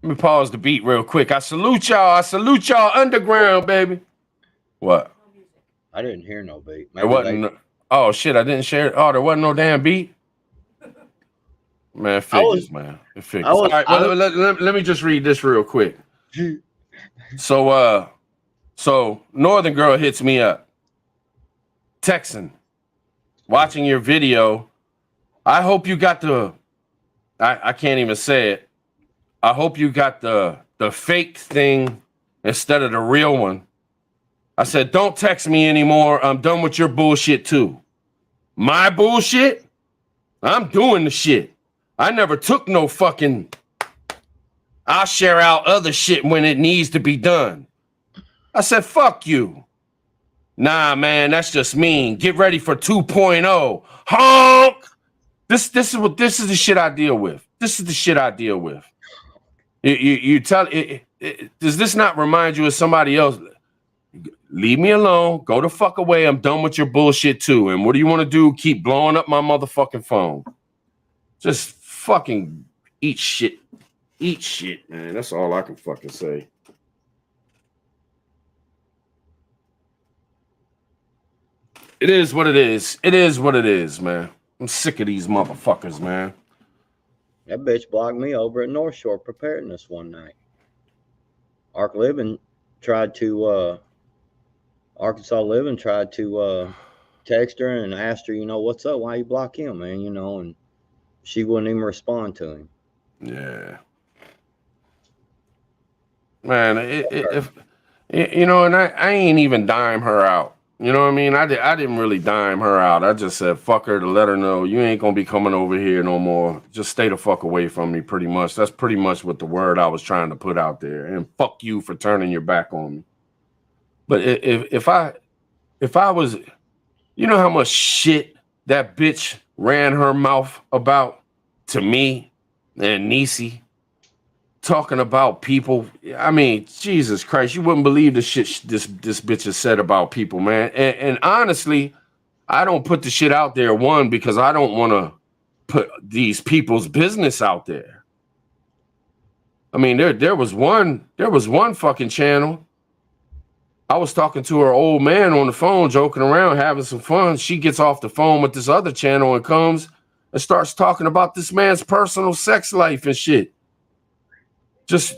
Let me pause the beat real quick. I salute y'all. I salute y'all underground, baby. What? I didn't hear no beat. There wasn't. Oh shit! I didn't share it. Oh, there wasn't no damn beat. Man, it figures, man. It figures. All right, let me just read this real quick. So Northern Girl hits me up. Texan, watching your video. I hope you got the. I can't even say it. I hope you got the fake thing instead of the real one. I said, don't text me anymore. I'm done with your bullshit too. My bullshit? I'm doing the shit. I never took no fucking. I'll share out other shit when it needs to be done. I said, fuck you. Nah, man, that's just mean. Get ready for 2.0. Honk! This is the shit I deal with. This is the shit I deal with. You tell does this not remind you of somebody else? Leave me alone. Go the fuck away. I'm done with your bullshit too. And what do you want to do? Keep blowing up my motherfucking phone. Just fucking eat shit. Eat shit, man. That's all I can fucking say. It is what it is. It is what it is, man. I'm sick of these motherfuckers, man. That bitch blocked me over at North Shore Preparedness one night. Arkansas Living tried to text her and asked her, you know, what's up? Why you block him, man? You know, and she wouldn't even respond to him. Yeah. Man, if you know, and I ain't even dime her out. You know what I mean? I didn't really dime her out. I just said, fuck her to let her know you ain't going to be coming over here no more. Just stay the fuck away from me, pretty much. That's pretty much what the word I was trying to put out there. And fuck you for turning your back on me. But if I was, you know how much shit that bitch ran her mouth about to me and Niecy? Talking about people. I mean, Jesus Christ, you wouldn't believe the shit this bitch has said about people, man. And honestly, I don't put the shit out there, one, because I don't want to put these people's business out there. I mean, there was one fucking channel. I was talking to her old man on the phone, joking around, having some fun. She gets off the phone with this other channel and comes and starts talking about this man's personal sex life and shit. Just,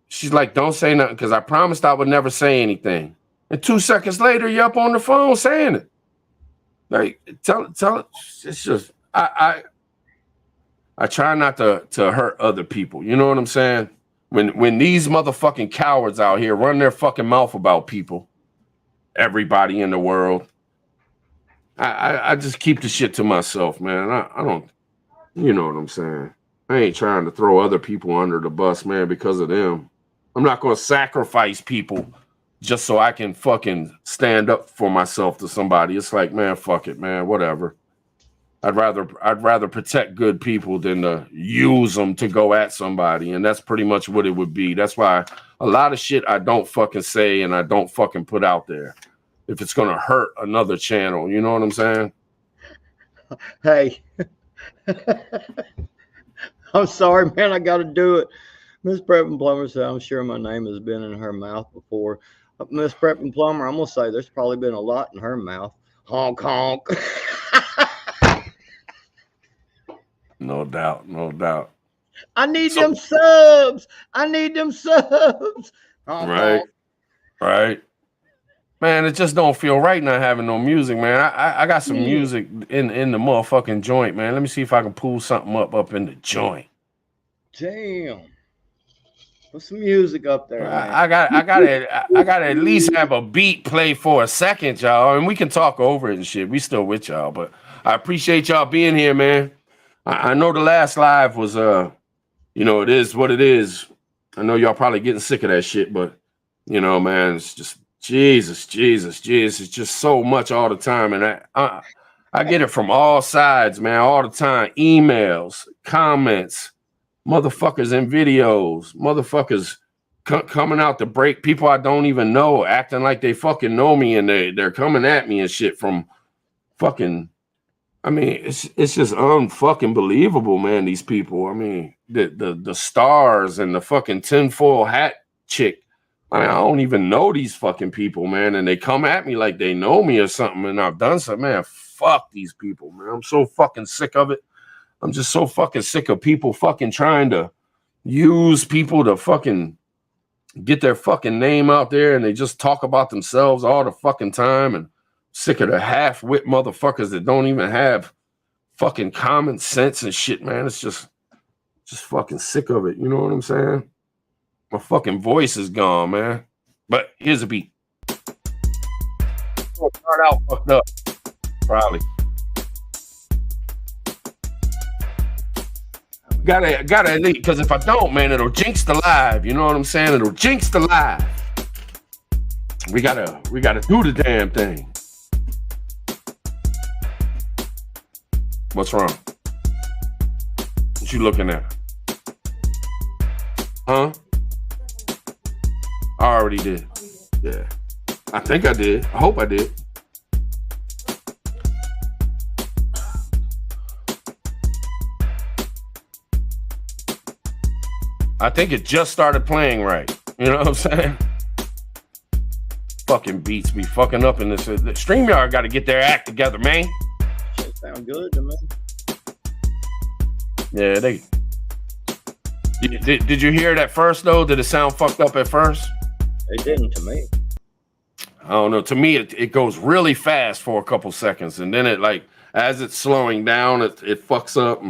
she's like, don't say nothing, because I promised I would never say anything. And 2 seconds later, you're up on the phone saying it. Like, tell it. It's just, I try not to hurt other people. You know what I'm saying? When these motherfucking cowards out here run their fucking mouth about people, everybody in the world, I just keep the shit to myself, man. I don't, you know what I'm saying? I ain't trying to throw other people under the bus, man, because of them. I'm not going to sacrifice people just so I can fucking stand up for myself to somebody. It's like, man, fuck it, man, whatever. I'd rather protect good people than to use them to go at somebody, and that's pretty much what it would be. That's why a lot of shit I don't fucking say and I don't fucking put out there if it's going to hurt another channel. You know what I'm saying? Hey. I'm sorry, man. I got to do it. Miss Prep Plumber said, I'm sure my name has been in her mouth before. Miss Prep Plumber, I'm going to say there's probably been a lot in her mouth. Honk, honk. No doubt. No doubt. I need them subs. I need them subs. Honk, right. honk. Right. Man, it just don't feel right not having no music, man. I got some music in the motherfucking joint, man. Let me see if I can pull something up in the joint. Damn. Put some music up there, man. I got to at least have a beat play for a second, y'all, and we can talk over it and shit. We still with y'all, but I appreciate y'all being here, man. I know the last live was you know, it is what it is. I know y'all probably getting sick of that shit, but you know, man, it's just Jesus. It's just so much all the time. And I get it from all sides, man, all the time. Emails, comments, motherfuckers in videos, motherfuckers coming out to break, people I don't even know, acting like they fucking know me, and they're coming at me and shit from fucking, I mean, it's just unfucking believable, man. These people. I mean, the stars and the fucking tinfoil hat chick. I mean, I don't even know these fucking people, man. And they come at me like they know me or something, and I've done something. Man, fuck these people, man. I'm so fucking sick of it. I'm just so fucking sick of people fucking trying to use people to fucking get their fucking name out there, and they just talk about themselves all the fucking time, and sick of the half-wit motherfuckers that don't even have fucking common sense and shit, man. It's just fucking sick of it. You know what I'm saying? My fucking voice is gone, man. But here's a beat. Start out fucked up, probably. Gotta leave, because if I don't, man, it'll jinx the live. You know what I'm saying? It'll jinx the live. We gotta do the damn thing. What's wrong? What you looking at? Huh? I already did. Yeah. I think I did. I hope I did. I think it just started playing right. You know what I'm saying? Fucking beats be fucking up in this. StreamYard got to get their act together, man. Shit sound good to me. Yeah, they. Did you hear it at first though? Did it sound fucked up at first? It didn't to me. I don't know. To me, it goes really fast for a couple seconds, and then it like as it's slowing down, it fucks up.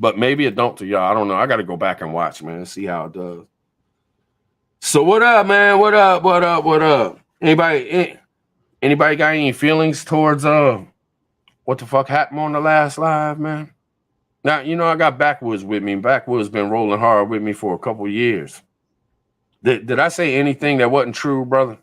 But maybe it don't to y'all. I don't know. I got to go back and watch, man, see how it does. So what up, man? What up? What up? What up? Anybody got any feelings towards what the fuck happened on the last live, man? Now, you know, I got Backwoods with me. Backwoods been rolling hard with me for a couple years. Did I say anything that wasn't true, brother?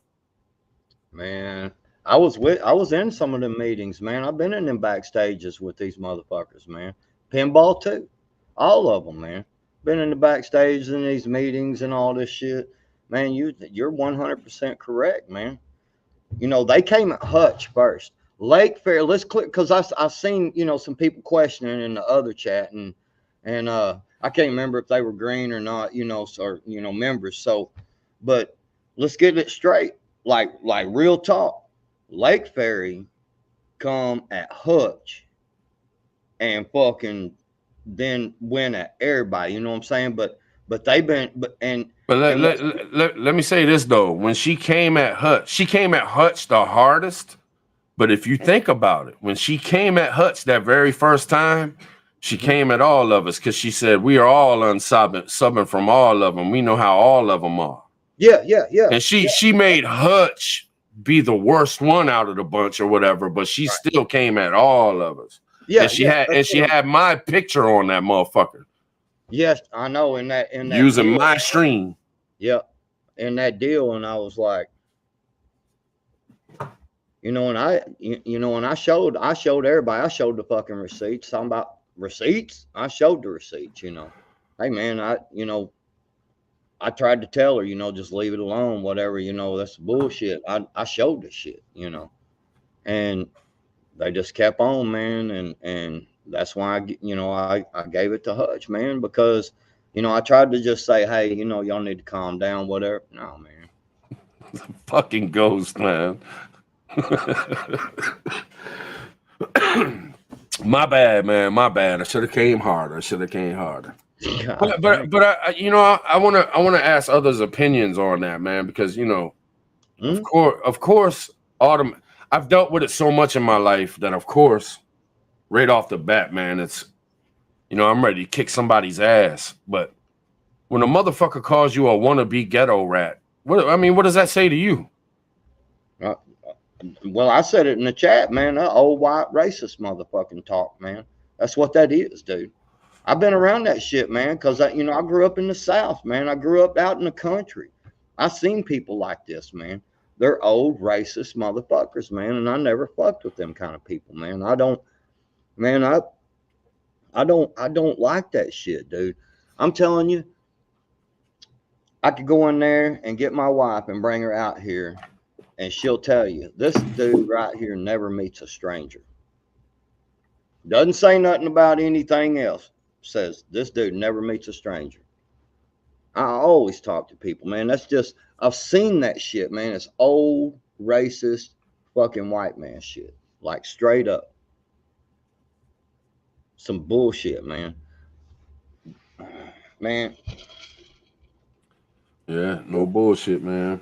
Man, I was in some of them meetings, man. I've been in them backstages with these motherfuckers, man. Pinball too. All of them, man. Been in the backstage in these meetings and all this shit. Man, you're 100% correct, man. You know, they came at Hutch first. Lake Fair, let's click, because I seen, you know, some people questioning in the other chat, and I can't remember if they were green or not, you know, or, you know, members. So, but let's get it straight. Like real talk. Lake Ferry come at Hutch and fucking then win at everybody, you know what I'm saying? But they've been, let me say this though. When she came at Hutch the hardest. But if you think about it, when she came at Hutch that very first time, she came at all of us because she said we are all subbing from all of them. We know how all of them are. Yeah. And she made Hutch be the worst one out of the bunch or whatever, but she still came at all of us. Yeah, and she had my picture on that motherfucker. Yes, I know. In that using deal, my stream. Yeah, in that deal, and I was like, you know, and I showed everybody. I showed the fucking receipts. Talking about receipts, I showed the receipts. You know, hey man, I tried to tell her, you know, just leave it alone, whatever. You know, that's bullshit. I showed the shit, you know, and they just kept on, man, and that's why I gave it to Hutch, man, because you know I tried to just say, hey, you know, y'all need to calm down, whatever. No, man. Fucking ghost, man. My bad, man. My bad. I should have came harder. But I, you know, I want to ask others' opinions on that, man, because you know, of course, Autumn. I've dealt with it so much in my life that, of course, right off the bat, man, it's, you know, I'm ready to kick somebody's ass. But when a motherfucker calls you a wannabe ghetto rat, what does that say to you? Well, I said it in the chat, man. That old white racist motherfucking talk, man. That's what that is, dude. I've been around that shit, man, because I grew up in the South, man. I grew up out in the country. I seen people like this, man. They're old racist motherfuckers, man, and I never fucked with them kind of people, man. I don't like that shit, dude. I'm telling you, I could go in there and get my wife and bring her out here, and she'll tell you, this dude right here never meets a stranger. Doesn't say nothing about anything else. Says this dude never meets a stranger. I always talk to people, man. That's just, I've seen that shit, man. It's old, racist, fucking white man shit. Like straight up. Some bullshit, man. Man. Yeah, no bullshit, man.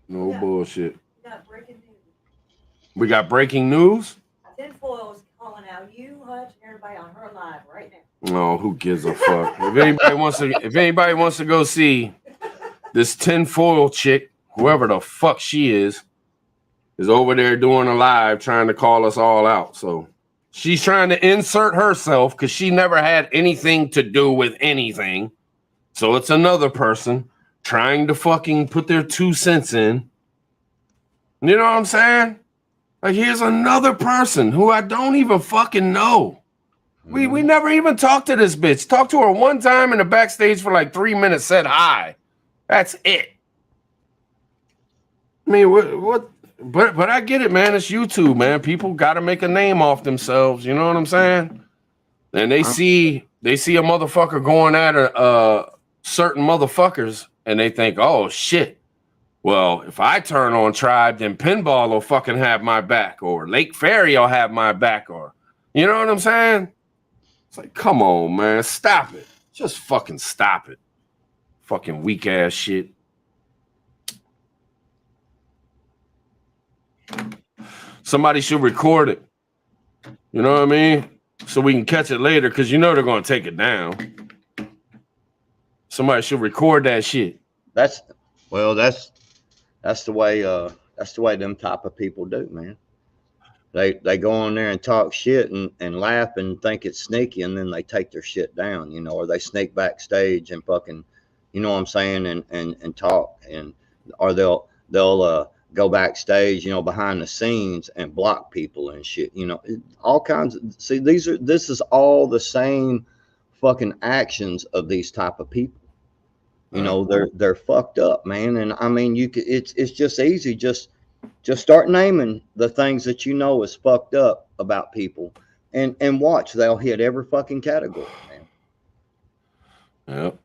No bullshit. We got breaking news. We got breaking news? Tinfoil is calling out you, Hutch, and everybody on her live right now. Oh, who gives a fuck? If anybody wants to go see this tinfoil chick, whoever the fuck she is over there doing a live trying to call us all out. So she's trying to insert herself because she never had anything to do with anything. So it's another person trying to fucking put their 2 cents in. You know what I'm saying? Like, here's another person who I don't even fucking know. We never even talked to this bitch. Talked to her one time in the backstage for like 3 minutes, said hi. That's it. I mean, what? But I get it, man. It's YouTube, man. People got to make a name off themselves. You know what I'm saying? And they see a motherfucker going at certain motherfuckers, and they think, oh shit. Well, if I turn on Tribe, then Pinball will fucking have my back, or Lake Ferry will have my back, or you know what I'm saying? It's like, come on, man, stop it. Just fucking stop it. Fucking weak ass shit. Somebody should record it. You know what I mean? So we can catch it later, because you know they're going to take it down. Somebody should record that shit. That's the way them type of people do, man. They go on there and talk shit and laugh and think it's sneaky, and then they take their shit down, you know, or they sneak backstage and fucking, you know what I'm saying, and talk, and or they'll go backstage, you know, behind the scenes and block people and shit, you know, all kinds of, see, this is all the same fucking actions of these type of people. You know, they're fucked up, man. And I mean, it's just easy. Just start naming the things that you know is fucked up about people, and watch, they'll hit every fucking category, man. Yep.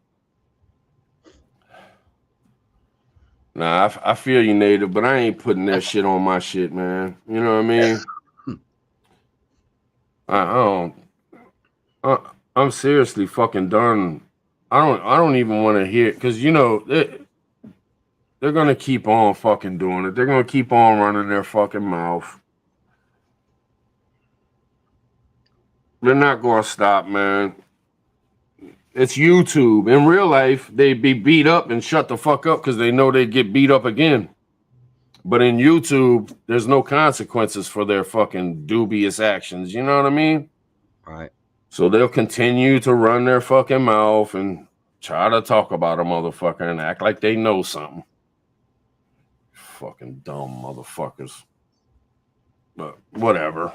Nah, I feel you, Native, but I ain't putting that shit on my shit, man. You know what I mean? I'm seriously fucking done. I don't even want to hear it, because you know they're gonna keep on fucking doing it. They're gonna keep on running their fucking mouth. They're not gonna stop, man. It's YouTube. In real life, they'd be beat up and shut the fuck up because they know they'd get beat up again. But in YouTube, there's no consequences for their fucking dubious actions. You know what I mean? Right. So they'll continue to run their fucking mouth and try to talk about a motherfucker and act like they know something. Fucking dumb motherfuckers. But whatever.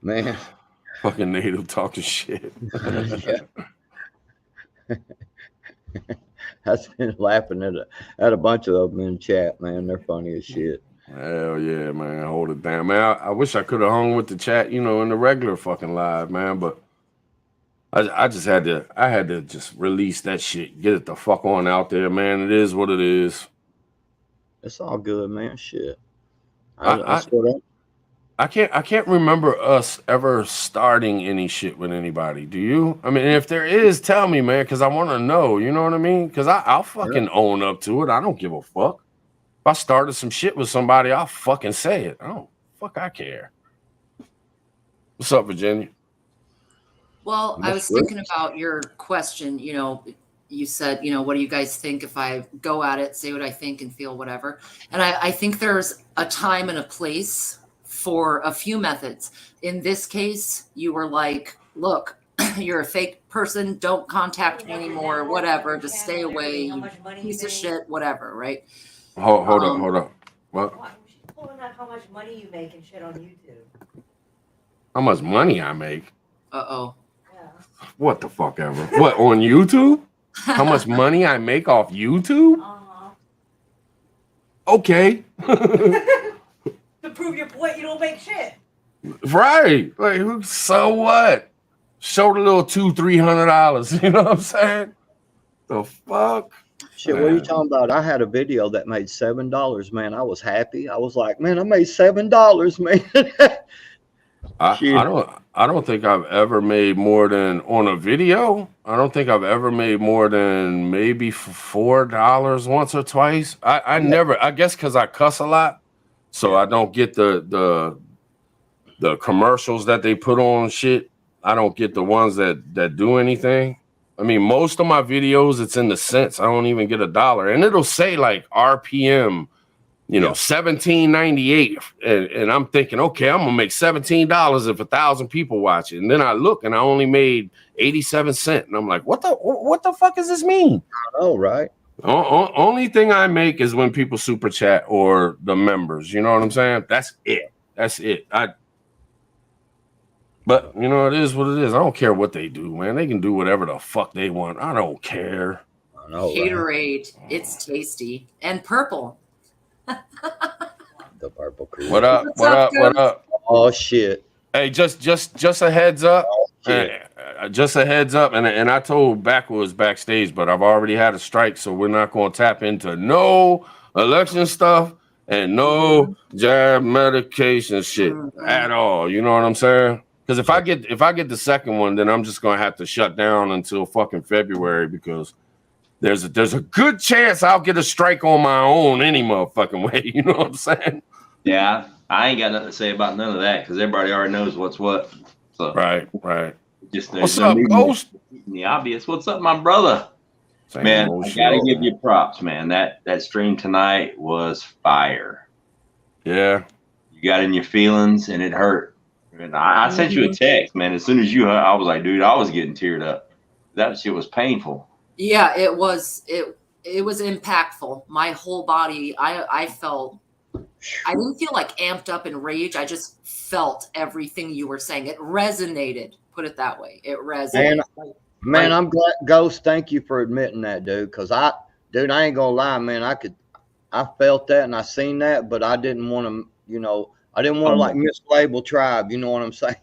Man. Fucking Native talking shit. I've been laughing at a bunch of them in chat, man. They're funny as shit. Hell yeah, man. Hold it down, man. I wish I could have hung with the chat, you know, in the regular fucking live, man. But I just had to just release that shit. Get it the fuck on out there, man. It is what it is. It's all good, man. Shit. I can't remember us ever starting any shit with anybody. Do you? I mean, if there is, tell me, man, because I want to know. You know what I mean? Because I'll fucking own up to it. I don't give a fuck. If I started some shit with somebody, I'll fucking say it. I care. What's up, Virginia? Well, I was thinking about your question. You know, you said, you know, what do you guys think if I go at it, say what I think and feel whatever? And I think there's a time and a place for a few methods. In this case, you were like, look, you're a fake person. Don't contact me anymore. Whatever. Just stay away. You piece of shit, whatever. Right. Hold up. What? She's pulling out how much money you make and shit on YouTube. How much money I make? Uh-oh. Yeah. What the fuck ever? What, on YouTube? How much money I make off YouTube? Okay. To prove your point, you don't make shit. Right. Like, so what? Show the little $200-$300. You know what I'm saying? The fuck? Shit, what are you Man. talking about? I had a video that made $7, man. I was happy. I was like, man, I made $7, man. Shit. I don't think I've ever made more than on a video. I don't think I've ever made more than maybe $4 once or twice. I never, I guess because I cuss a lot, so I don't get the commercials that they put on shit. I don't get the ones that do anything. I mean, most of my videos, it's in the cents. I don't even get $1, and it'll say like RPM, you know, 17.98, and I'm thinking, okay, I'm gonna make $17 if 1,000 people watch it, and then I look and I only made 87 cents, and I'm like, what the fuck does this mean? Oh, right. Only thing I make is when people super chat or the members. You know what I'm saying? That's it. But you know, it is what it is. I don't care what they do, man. They can do whatever the fuck they want. I don't care. I know, right? Haterade. It's tasty. And purple. The purple crew. What up? What's What up, up? What Ghost? up? Oh shit. Hey, just a heads up. Shit. Just a heads up, and I told Backwoods backstage, but I've already had a strike, so we're not going to tap into no election stuff and no jab medication shit at all. You know what I'm saying? Because if I get the second one, then I'm just going to have to shut down until fucking February, because there's a good chance I'll get a strike on my own any motherfucking way. You know what I'm saying? Yeah, I ain't got nothing to say about none of that because everybody already knows what's what. So Right. just What's up, Ghost? the obvious. What's up, my brother? Same Man, old I shit. gotta give you props, man. That stream tonight was fire. Yeah. You got in your feelings and it hurt. And I sent you a text, man. As soon as you, I was like, dude, I was getting teared up. That shit was painful. Yeah, it was impactful. My whole body, I felt, I didn't feel like amped up in rage. I just felt everything you were saying. It resonated. Put it that way. It resonated. Man, I'm glad, Ghost. Thank you for admitting that, dude. Because I ain't gonna lie, man. I felt that and I seen that, but I didn't want to, I didn't want to like mislabel Tribe. You know what I'm saying?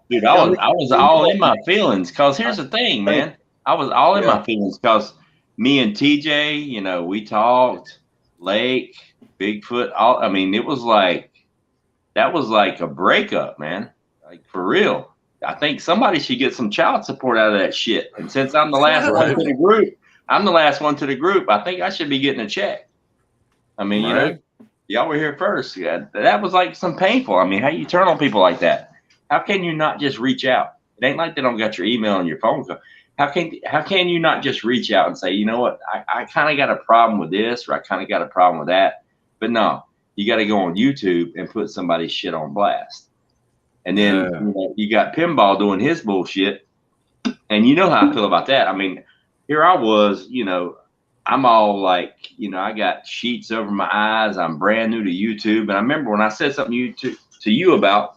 Dude, I was all in my feelings. Cause here's the thing, man. I was all in my feelings because me and TJ, we talked, Lake, Bigfoot. It was like, that was like a breakup, man. Like for real. I think somebody should get some child support out of that shit. And since I'm the last one to the group, I think I should be getting a check. Y'all were here first. Yeah, that was like some painful. How you turn on people like that? How can you not just reach out? It ain't like they don't got your email and your phone call. How can you not just reach out and say, you know what, I kind of got a problem with this, or I kind of got a problem with that. But no, you got to go on YouTube and put somebody's shit on blast. And then you got Pinball doing his bullshit. And you know how I feel about that. Here I was, I'm all like, I got sheets over my eyes. I'm brand new to YouTube. And I remember when I said something to you about,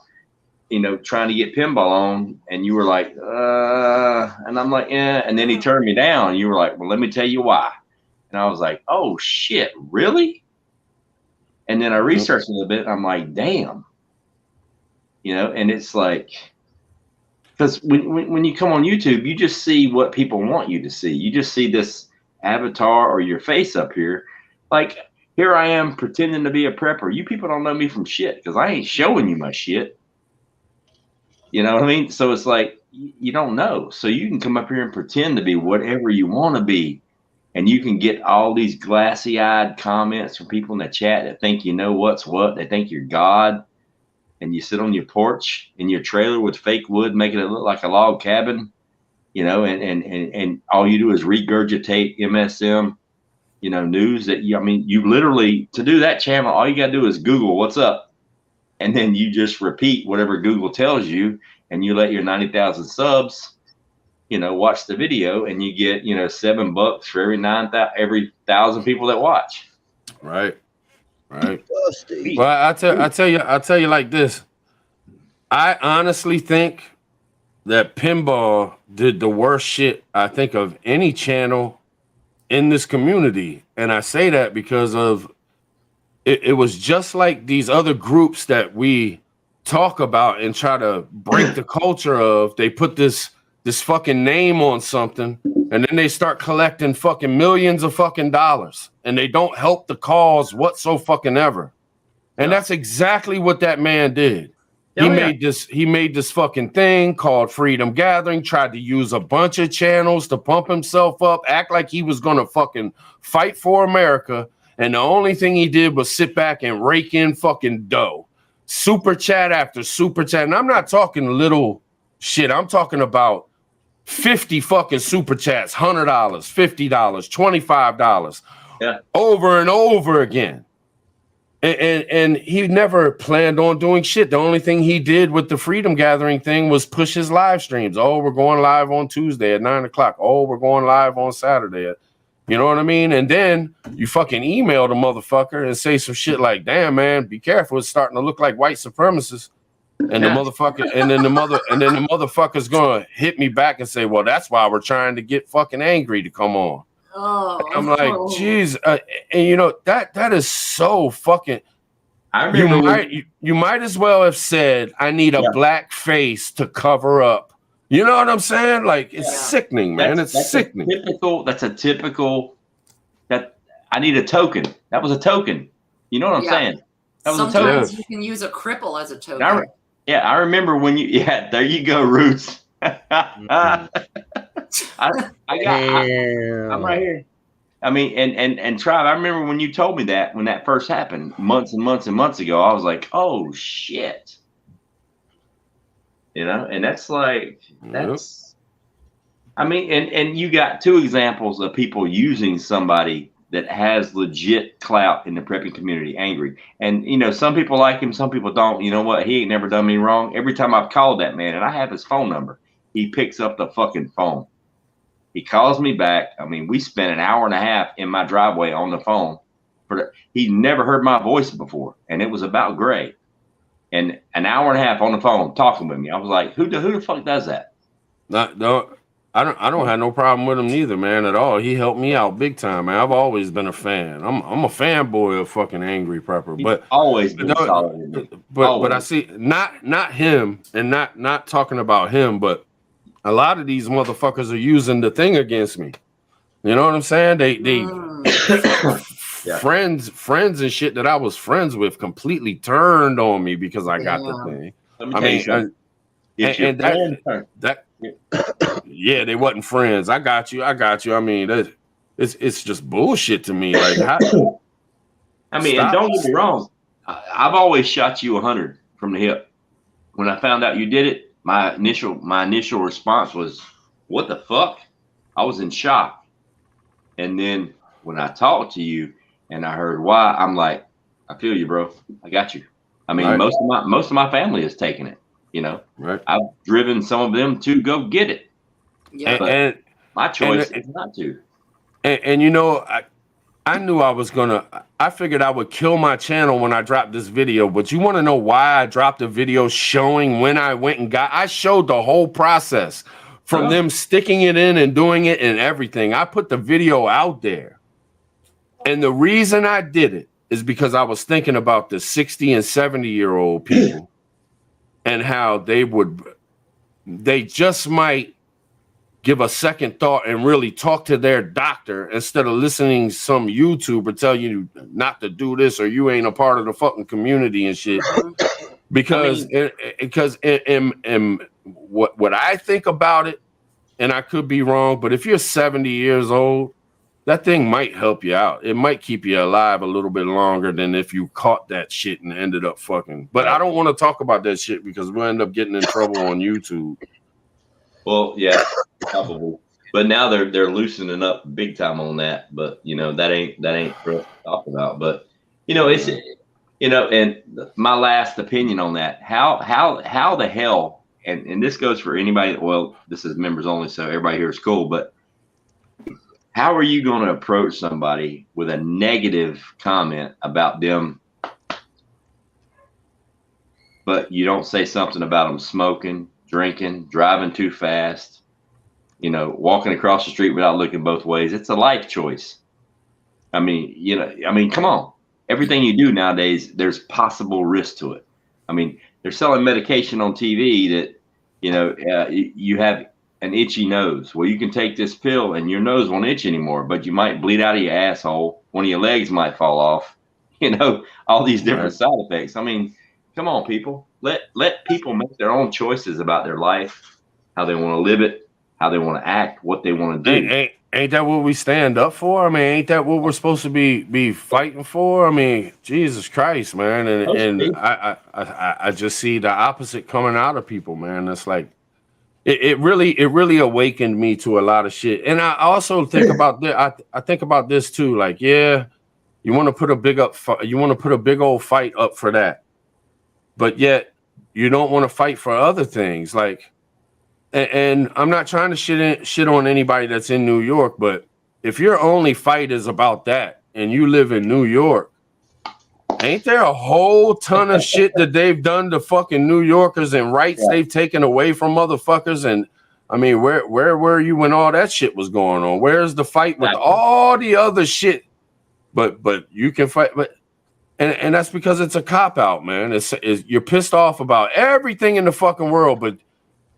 trying to get Pinball on, and you were like, and I'm like, yeah. And then he turned me down. And you were like, well, let me tell you why. And I was like, oh shit, really? And then I researched a little bit. And I'm like, damn. And it's like, because when you come on YouTube, you just see what people want you to see. You just see this avatar or your face up here. Like, here I am pretending to be a prepper. You people don't know me from shit because I ain't showing you my shit. You know what I mean? So it's like, you don't know. So you can come up here and pretend to be whatever you want to be. And you can get all these glassy-eyed comments from people in the chat that think you know what's what. They think you're God. And you sit on your porch in your trailer with fake wood, making it look like a log cabin, and all you do is regurgitate MSM, news that you literally, to do that channel, all you got to do is Google what's up. And then you just repeat whatever Google tells you, and you let your 90,000 subs, watch the video, and you get, $7 for every 1,000 people that watch. Right. Dusty. Well, I tell you like this. I honestly think that Pinball did the worst shit I think of any channel in this community, and I say that because of it was just like these other groups that we talk about and try to break the culture of. They put this fucking name on something, and then they start collecting fucking millions of fucking dollars, and they don't help the cause whatsoever. And that's exactly what that man did. He made this fucking thing called Freedom Gathering, tried to use a bunch of channels to pump himself up, act like he was gonna fucking fight for America. And the only thing he did was sit back and rake in fucking dough. Super chat after super chat. And I'm not talking little shit. I'm talking about 50 fucking super chats, $100, $50, $25, over and over again. And he never planned on doing shit. The only thing he did with the Freedom Gathering thing was push his live streams. Oh, we're going live on Tuesday at 9:00. Oh, we're going live on Saturday. You know what I mean? And then you fucking email the motherfucker and say some shit like, damn, man, be careful. It's starting to look like white supremacists. And the motherfucker, and then the motherfucker's gonna hit me back and say, well, that's why we're trying to get fucking angry to come on. Oh, I'm like, geez, and you know that is so fucking. I remember you might as well have said, "I need a black face to cover up." You know what I'm saying? Like it's sickening, man. That's sickening. That's a typical. That I need a token. That was a token. You know what I'm saying? That was Sometimes a token. you can use a cripple as a token. I remember when you. Yeah, there you go, Roots. I'm right here. I mean, and Tribe, I remember when you told me that when that first happened months and months and months ago, I was like, oh shit. You know, and that's like I mean, and you got two examples of people using somebody that has legit clout in the prepping community angry. And you know, some people like him, some people don't. You know what? He ain't never done me wrong. Every time I've called that man, and I have his phone number, he picks up the fucking phone. He calls me back. I mean, we spent an hour and a half in my driveway on the phone. He never heard my voice before, and it was about Gray. And an hour and a half on the phone talking with me. I was like, who the fuck does that? No, I don't have no problem with him neither, man, at all. He helped me out big time, man. I've always been a fan. I'm a fanboy of fucking Angry Prepper, but always been solid. But I see not him, and not talking about him, but a lot of these motherfuckers are using the thing against me. You know what I'm saying? They friends and shit that I was friends with completely turned on me because I got the thing. I mean, yeah, they wasn't friends. I got you. I mean, it's just bullshit to me. Like, I mean, and don't get me wrong. I've always shot you 100 from the hip. When I found out you did it, my initial response was, "What the fuck?" I was in shock. And then when I talked to you and I heard why, I'm like, "I feel you, bro. I got you." I mean, most of my family has taken it. You know, I've driven some of them to go get it. Yeah, and my choice is not to. And you know, I knew I figured I would kill my channel when I dropped this video, but you want to know why I dropped a video showing when I went and I showed the whole process from them sticking it in and doing it and everything. I put the video out there. And the reason I did it is because I was thinking about the 60 and 70-year-old people and how they just might give a second thought and really talk to their doctor instead of listening to some YouTuber tell you not to do this or you ain't a part of the fucking community and shit. Because what I think about it, and I could be wrong, but if you're 70 years old, that thing might help you out. It might keep you alive a little bit longer than if you caught that shit and ended up fucking. But I don't want to talk about that shit because we'll end up getting in trouble on YouTube. Well, yeah, probably. But now they're loosening up big time on that. But you know, that ain't for us to talk about. But you know, it's and my last opinion on that, how the hell, and this goes for anybody, well, this is members only, so everybody here is cool, but how are you going to approach somebody with a negative comment about them, but you don't say something about them smoking, drinking, driving too fast, you know, walking across the street without looking both ways? It's a life choice. I mean, come on. everything you do nowadays, there's possible risk to it. I mean, they're selling medication on TV that, you know, you have an itchy nose. Well, you can take this pill and your nose won't itch anymore, but you might bleed out of your asshole. One of your legs might fall off. You know, all these different side effects. I mean, come on, people. Let people make their own choices about their life, how they want to live it, how they want to act, what they want to do. Ain't that what we stand up for? I mean, ain't that what we're supposed to be fighting for? I mean, Jesus Christ, man. And I just see the opposite coming out of people, man. It's like it really awakened me to a lot of shit. And I also think about this. I think about this too. Like, yeah, you want to put a big old fight up for that, but yet you don't want to fight for other things. Like, and I'm not trying to shit on anybody that's in New York, but if your only fight is about that and you live in New York, ain't there a whole ton of shit that they've done to fucking New Yorkers and rights they've taken away from motherfuckers? And I mean, where were you when all that shit was going on? Where's the fight with all the other shit? But you can fight, and that's because it's a cop out, man. It's you're pissed off about everything in the fucking world, but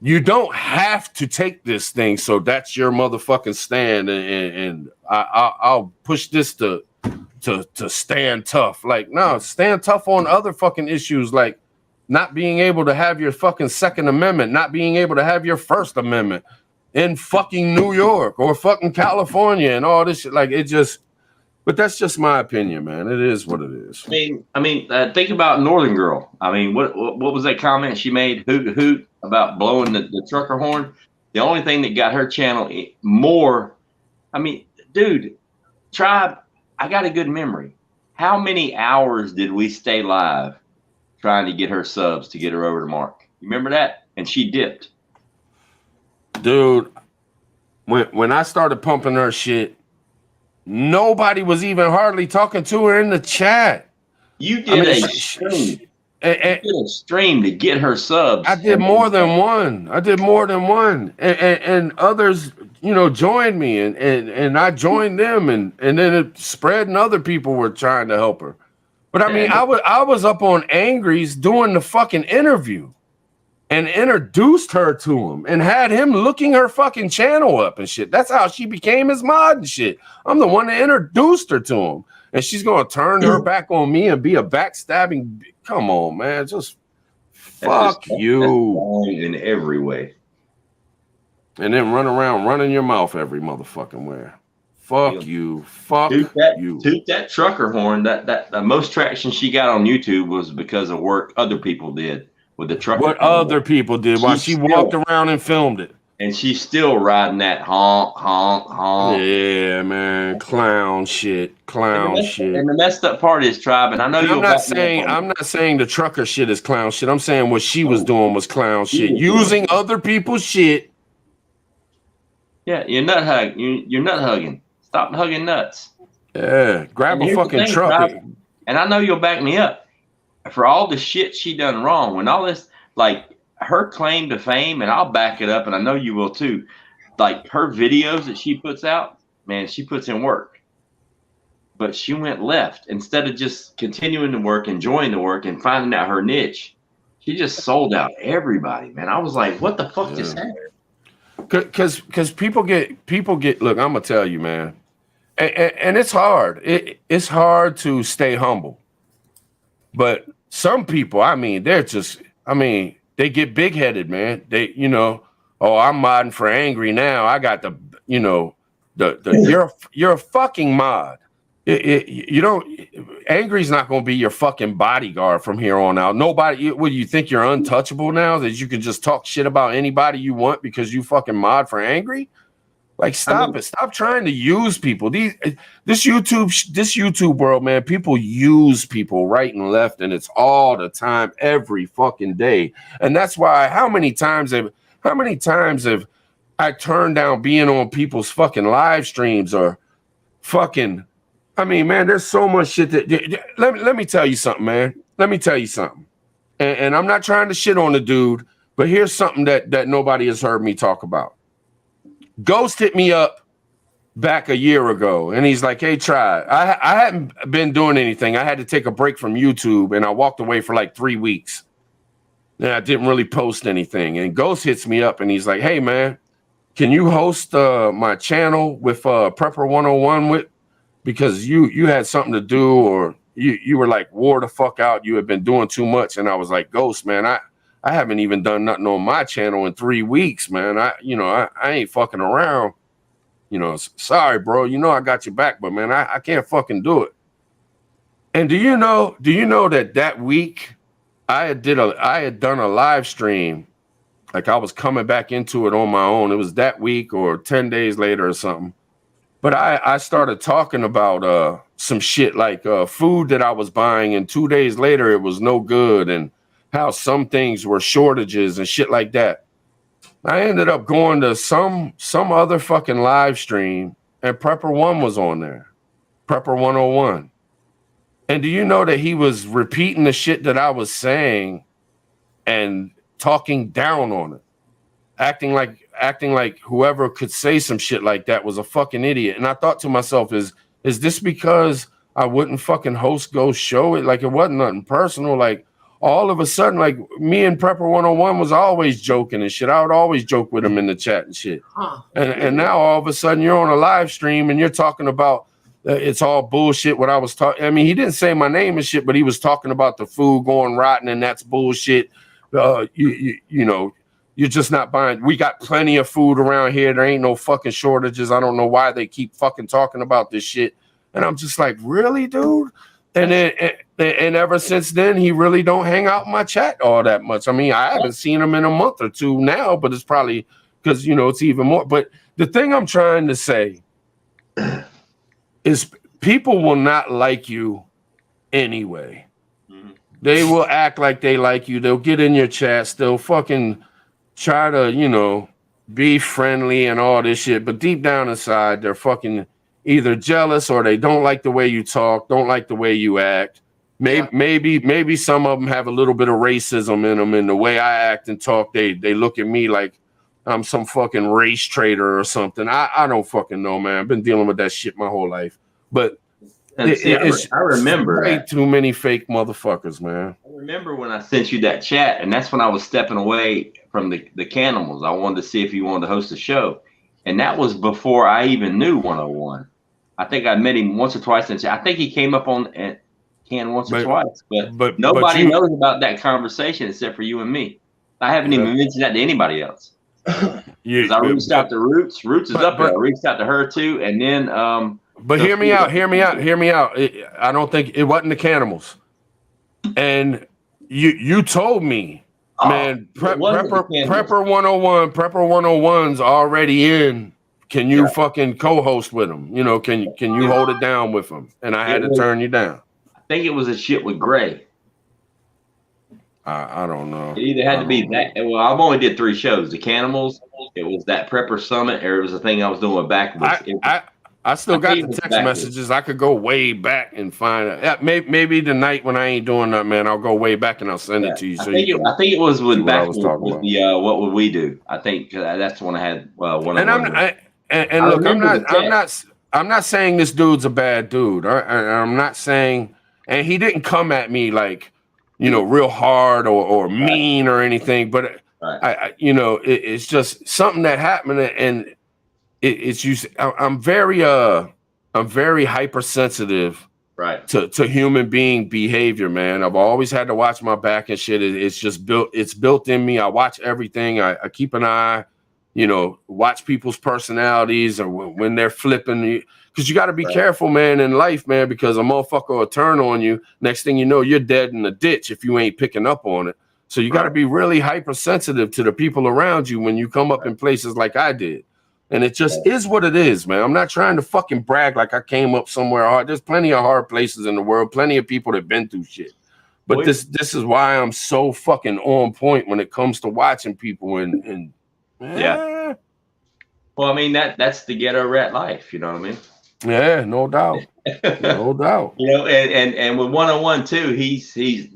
you don't have to take this thing. So that's your motherfucking stand, and I'll push this to stand tough. Like, no, stand tough on other fucking issues, like not being able to have your fucking Second Amendment, not being able to have your First Amendment in fucking New York or fucking California and all this shit. Like, it just. But that's just my opinion, man. It is what it is. I mean, think about Northern Girl. I mean, what was that comment she made? Hoot about blowing the trucker horn. The only thing that got her channel more. I mean, dude, Tribe. I got a good memory. How many hours did we stay live trying to get her subs to get her over to Mark? You remember that? And she dipped. Dude, when I started pumping her shit, nobody was even hardly talking to her in the chat. You did a stream. You did a stream to get her subs. I did more than one. And others, you know, joined me, and I joined them, and then it spread, and other people were trying to help her. But I mean, I was up on Angry's doing the fucking interview, and introduced her to him and had him looking her fucking channel up and shit. That's how she became his mod and shit. I'm the one that introduced her to him. And she's going to turn her back on me and be a backstabbing. Come on, man. Just fuck you. In every way. And then run around running your mouth every motherfucking where. Fuck you. Fuck you. Toot that trucker horn. That the most traction she got on YouTube was because of work other people did. With the truck. What other people did while she walked around and filmed it. And she's still riding that honk, honk, honk. Yeah, man. Clown shit. Clown shit. And the messed up part is, Tribe, and I know I'm not saying the trucker shit is clown shit. I'm saying what she was doing was clown shit. Using other people's shit. Yeah, you're nut hug. You're nut hugging. Stop hugging nuts. Yeah. Grab a fucking truck. And I know you'll back me up. For all the shit she done wrong, when all this, like her claim to fame, and I'll back it up, and I know you will too. Like her videos that she puts out, man, she puts in work. But she went left instead of just continuing to work, enjoying the work, and finding out her niche. She just sold out everybody, man. I was like, what the fuck just happened? Because people get. Look, I'm gonna tell you, man, and it's hard. It's hard to stay humble. But some people, I mean, they get big-headed, man. They, you know, oh, I'm modding for Angry now. I got the, you know, you're a fucking mod. You don't, Angry's not going to be your fucking bodyguard from here on out. Nobody, what, you think you're untouchable now, that you can just talk shit about anybody you want because you fucking mod for Angry? Like, stop it. Stop trying to use people. This YouTube world, man, people use people right and left, and it's all the time, every fucking day. And that's why how many times have I turned down being on people's fucking live streams or fucking, I mean, man, there's so much shit that let me tell you something, man. Let me tell you something. And I'm not trying to shit on the dude, but here's something that nobody has heard me talk about. Ghost hit me up back a year ago, and he's like, "Hey, try." I hadn't been doing anything. I had to take a break from YouTube, and I walked away for like 3 weeks. And I didn't really post anything. And Ghost hits me up, and he's like, "Hey, man, can you host my channel with Prepper 101 with? Because you had something to do, or you were like wore the fuck out. You had been doing too much." And I was like, "Ghost, man, I haven't even done nothing on my channel in 3 weeks, man. I ain't fucking around. Sorry, bro. I got your back, but man, I can't fucking do it." And do you know that week I had done a live stream, like I was coming back into it on my own. It was that week or 10 days later or something. But I started talking about some shit like food that I was buying, and 2 days later it was no good, and how some things were shortages and shit like that. I ended up going to some other fucking live stream, and Prepper One was on there, Prepper 101. And do you know that he was repeating the shit that I was saying and talking down on it, acting like whoever could say some shit like that was a fucking idiot. And I thought to myself, is this because I wouldn't fucking host Ghost show? It like it wasn't nothing personal. Like all of a sudden, like me and Prepper 101 was always joking and shit. I would always joke with him in the chat and shit. And now all of a sudden you're on a live stream and you're talking about it's all bullshit what I was talking. I mean, he didn't say my name and shit, but he was talking about the food going rotten and that's bullshit. You're just not buying. We got plenty of food around here. There ain't no fucking shortages. I don't know why they keep fucking talking about this shit. And I'm just like, really, dude? And then, and ever since then, he really don't hang out in my chat all that much. I mean, I haven't seen him in a month or two now, but it's probably because, it's even more. But the thing I'm trying to say is people will not like you anyway. Mm-hmm. They will act like they like you. They'll get in your chats. They'll fucking try to, be friendly and all this shit. But deep down inside, they're fucking either jealous or they don't like the way you talk, don't like the way you act. Maybe some of them have a little bit of racism in them. In the way I act and talk, they look at me like I'm some fucking race traitor or something. I don't fucking know, man. I've been dealing with that shit my whole life. But I remember way too many fake motherfuckers, man. I remember when I sent you that chat, and that's when I was stepping away from the Canimals. I wanted to see if he wanted to host a show. And that was before I even knew 101. I think I met him once or twice. And I think he came up on Can once or twice. But nobody knows about that conversation except for you and me. I haven't even mentioned that to anybody else. I reached out to Roots. Roots is up there. I reached out to her too. And then but hear me out. I don't think it wasn't the Canimals. And you told me, man, Prepper 101, Prepper 101's already in. Can you fucking co-host with him? Can you hold it down with him? And I had to turn you down. I think it was a shit with Gray. I don't know. It either had to be that. Well, I've only did 3 shows. The Canimals, it was that Prepper Summit, or it was the thing I was doing with Backwoods. I still got the text messages. I could go way back and find it. Maybe the night when I ain't doing that, man, I'll go way back and I'll send it to you. I think it was with Backwoods. What would we do? I think that's the one I had. And look, I'm not saying this dude's a bad dude. I'm not saying, and he didn't come at me like, real hard or mean or anything. But it's just something that happened, and it's usually I'm very hypersensitive, right, to human being behavior, man. I've always had to watch my back and shit. It's built in me. I watch everything. I keep an eye. Watch people's personalities or when they're flipping, because you got to be careful, man, in life, man, because a motherfucker will turn on you. Next thing you know, you're dead in the ditch if you ain't picking up on it. So you got to be really hypersensitive to the people around you when you come up in places like I did. And it just is what it is, man. I'm not trying to fucking brag like I came up somewhere hard. There's plenty of hard places in the world, plenty of people that been through shit. But this is why I'm so fucking on point when it comes to watching people and yeah. Well, I mean that's the ghetto rat life, you know what I mean? Yeah, no doubt. No doubt. And with 101 too, he's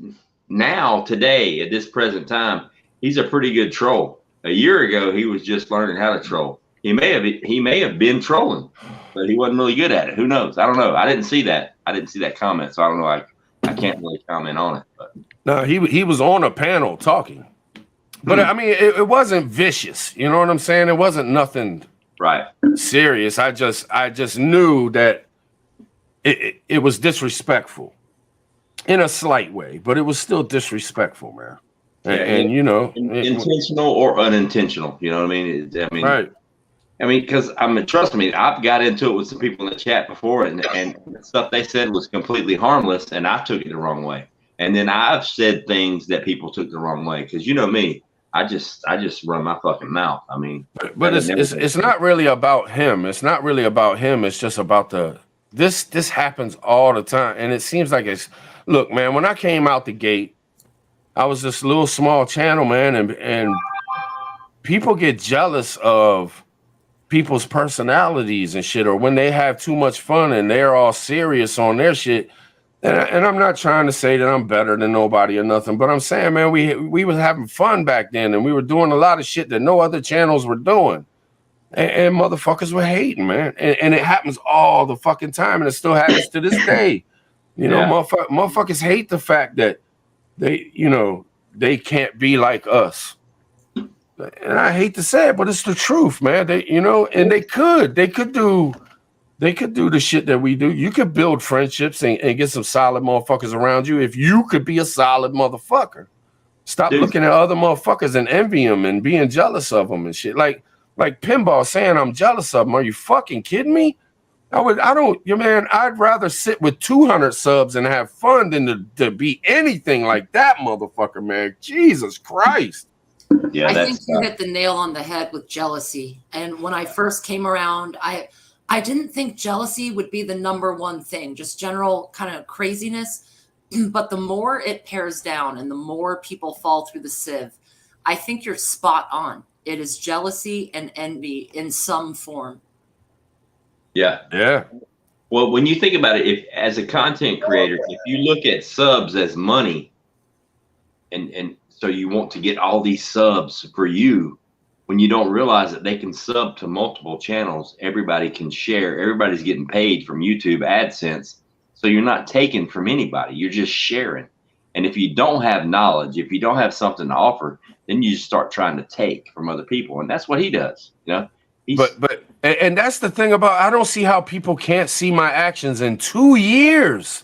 now today at this present time, he's a pretty good troll. A year ago, he was just learning how to troll. He may have been trolling, but he wasn't really good at it. Who knows? I don't know. I didn't see that. I didn't see that comment, so I don't know. I can't really comment on it. But No, he was on a panel talking, but I mean, it wasn't vicious. You know what I'm saying? It wasn't nothing right. serious. I just knew that it was disrespectful in a slight way, but it was still disrespectful, man. And you know, intentional or unintentional. You know what I mean? Right. I mean, because trust me, I've got into it with some people in the chat before, and the stuff they said was completely harmless, and I took it the wrong way. And then I've said things that people took the wrong way, because you know me, I just run my fucking mouth. I mean, but it's not really about him. It's not really about him. It's just about this happens all the time, and it seems like it's. Look, man, when I came out the gate, I was this little small channel, man, and people get jealous of people's personalities and shit, or when they have too much fun and they're all serious on their shit. And I'm not trying to say that I'm better than nobody or nothing, but I'm saying, man, we was having fun back then, and we were doing a lot of shit that no other channels were doing, and motherfuckers were hating, man, and it happens all the fucking time, and it still happens to this day. You know, motherfuckers hate the fact that they can't be like us. And I hate to say it, but it's the truth, man. And they could do the shit that we do. You could build friendships and get some solid motherfuckers around you if you could be a solid motherfucker. Stop looking at other motherfuckers and envy them and being jealous of them and shit. Like Pinball saying I'm jealous of them. Are you fucking kidding me? I'd rather sit with 200 subs and have fun than to be anything like that motherfucker, man. Jesus Christ. Yeah, I think you hit the nail on the head with jealousy. And when I first came around, I didn't think jealousy would be the number one thing, just general kind of craziness. But the more it pairs down and the more people fall through the sieve, I think you're spot on. It is jealousy and envy in some form. Yeah. Yeah. Well, when you think about it, if as a content creator, if you look at subs as money, and so you want to get all these subs for you, when you don't realize that they can sub to multiple channels, everybody can share, everybody's getting paid from YouTube AdSense. So you're not taking from anybody, you're just sharing. And if you don't have knowledge, if you don't have something to offer, then you just start trying to take from other people. And that's what he does, you know? And that's the thing about, I don't see how people can't see my actions in 2 years.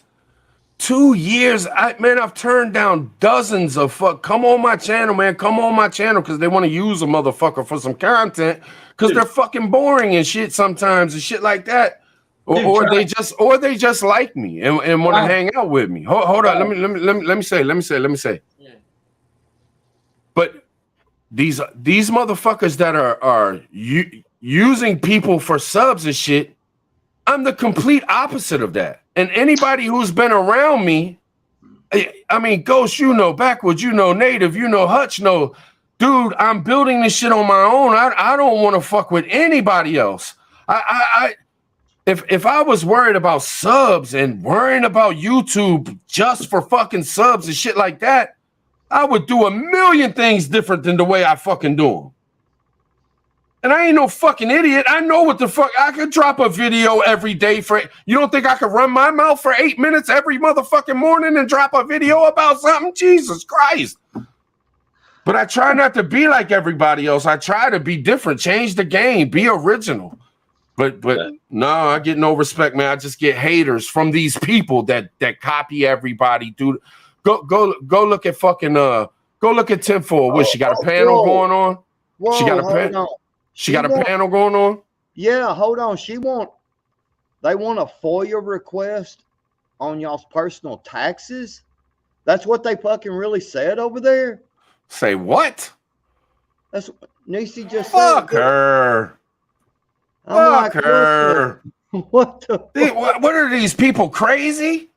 2 years, I've turned down dozens of come on my channel, man. Come on my channel, because they want to use a motherfucker for some content because they're fucking boring and shit sometimes and shit like that. Or they just like me and want to hang out with me. Hold on, let me say. Yeah. But these motherfuckers that are using people for subs and shit, I'm the complete opposite of that. And anybody who's been around me, I mean, Ghost, you know, Backwoods, you know, Native, you know, Hutch, know, dude, I'm building this shit on my own. I don't want to fuck with anybody else. If I was worried about subs and worrying about YouTube just for fucking subs and shit like that, I would do a million things different than the way I fucking do them. And I ain't no fucking idiot. I know what the fuck. I could drop a video every day you don't think I could run my mouth for 8 minutes every motherfucking morning and drop a video about something? Jesus Christ. But I try not to be like everybody else. I try to be different, change the game, be original. But no, I get no respect, man. I just get haters from these people that copy everybody, dude. Go look at fucking go look at Tinfoil. What, she got a panel going on? Whoa, she got a panel. She got a panel going on? Yeah, hold on. They want a FOIA request on y'all's personal taxes? That's what they fucking really said over there? Say what? That's what Niecy just Fuck said. her. Fuck her. What the fuck? What are these people, crazy?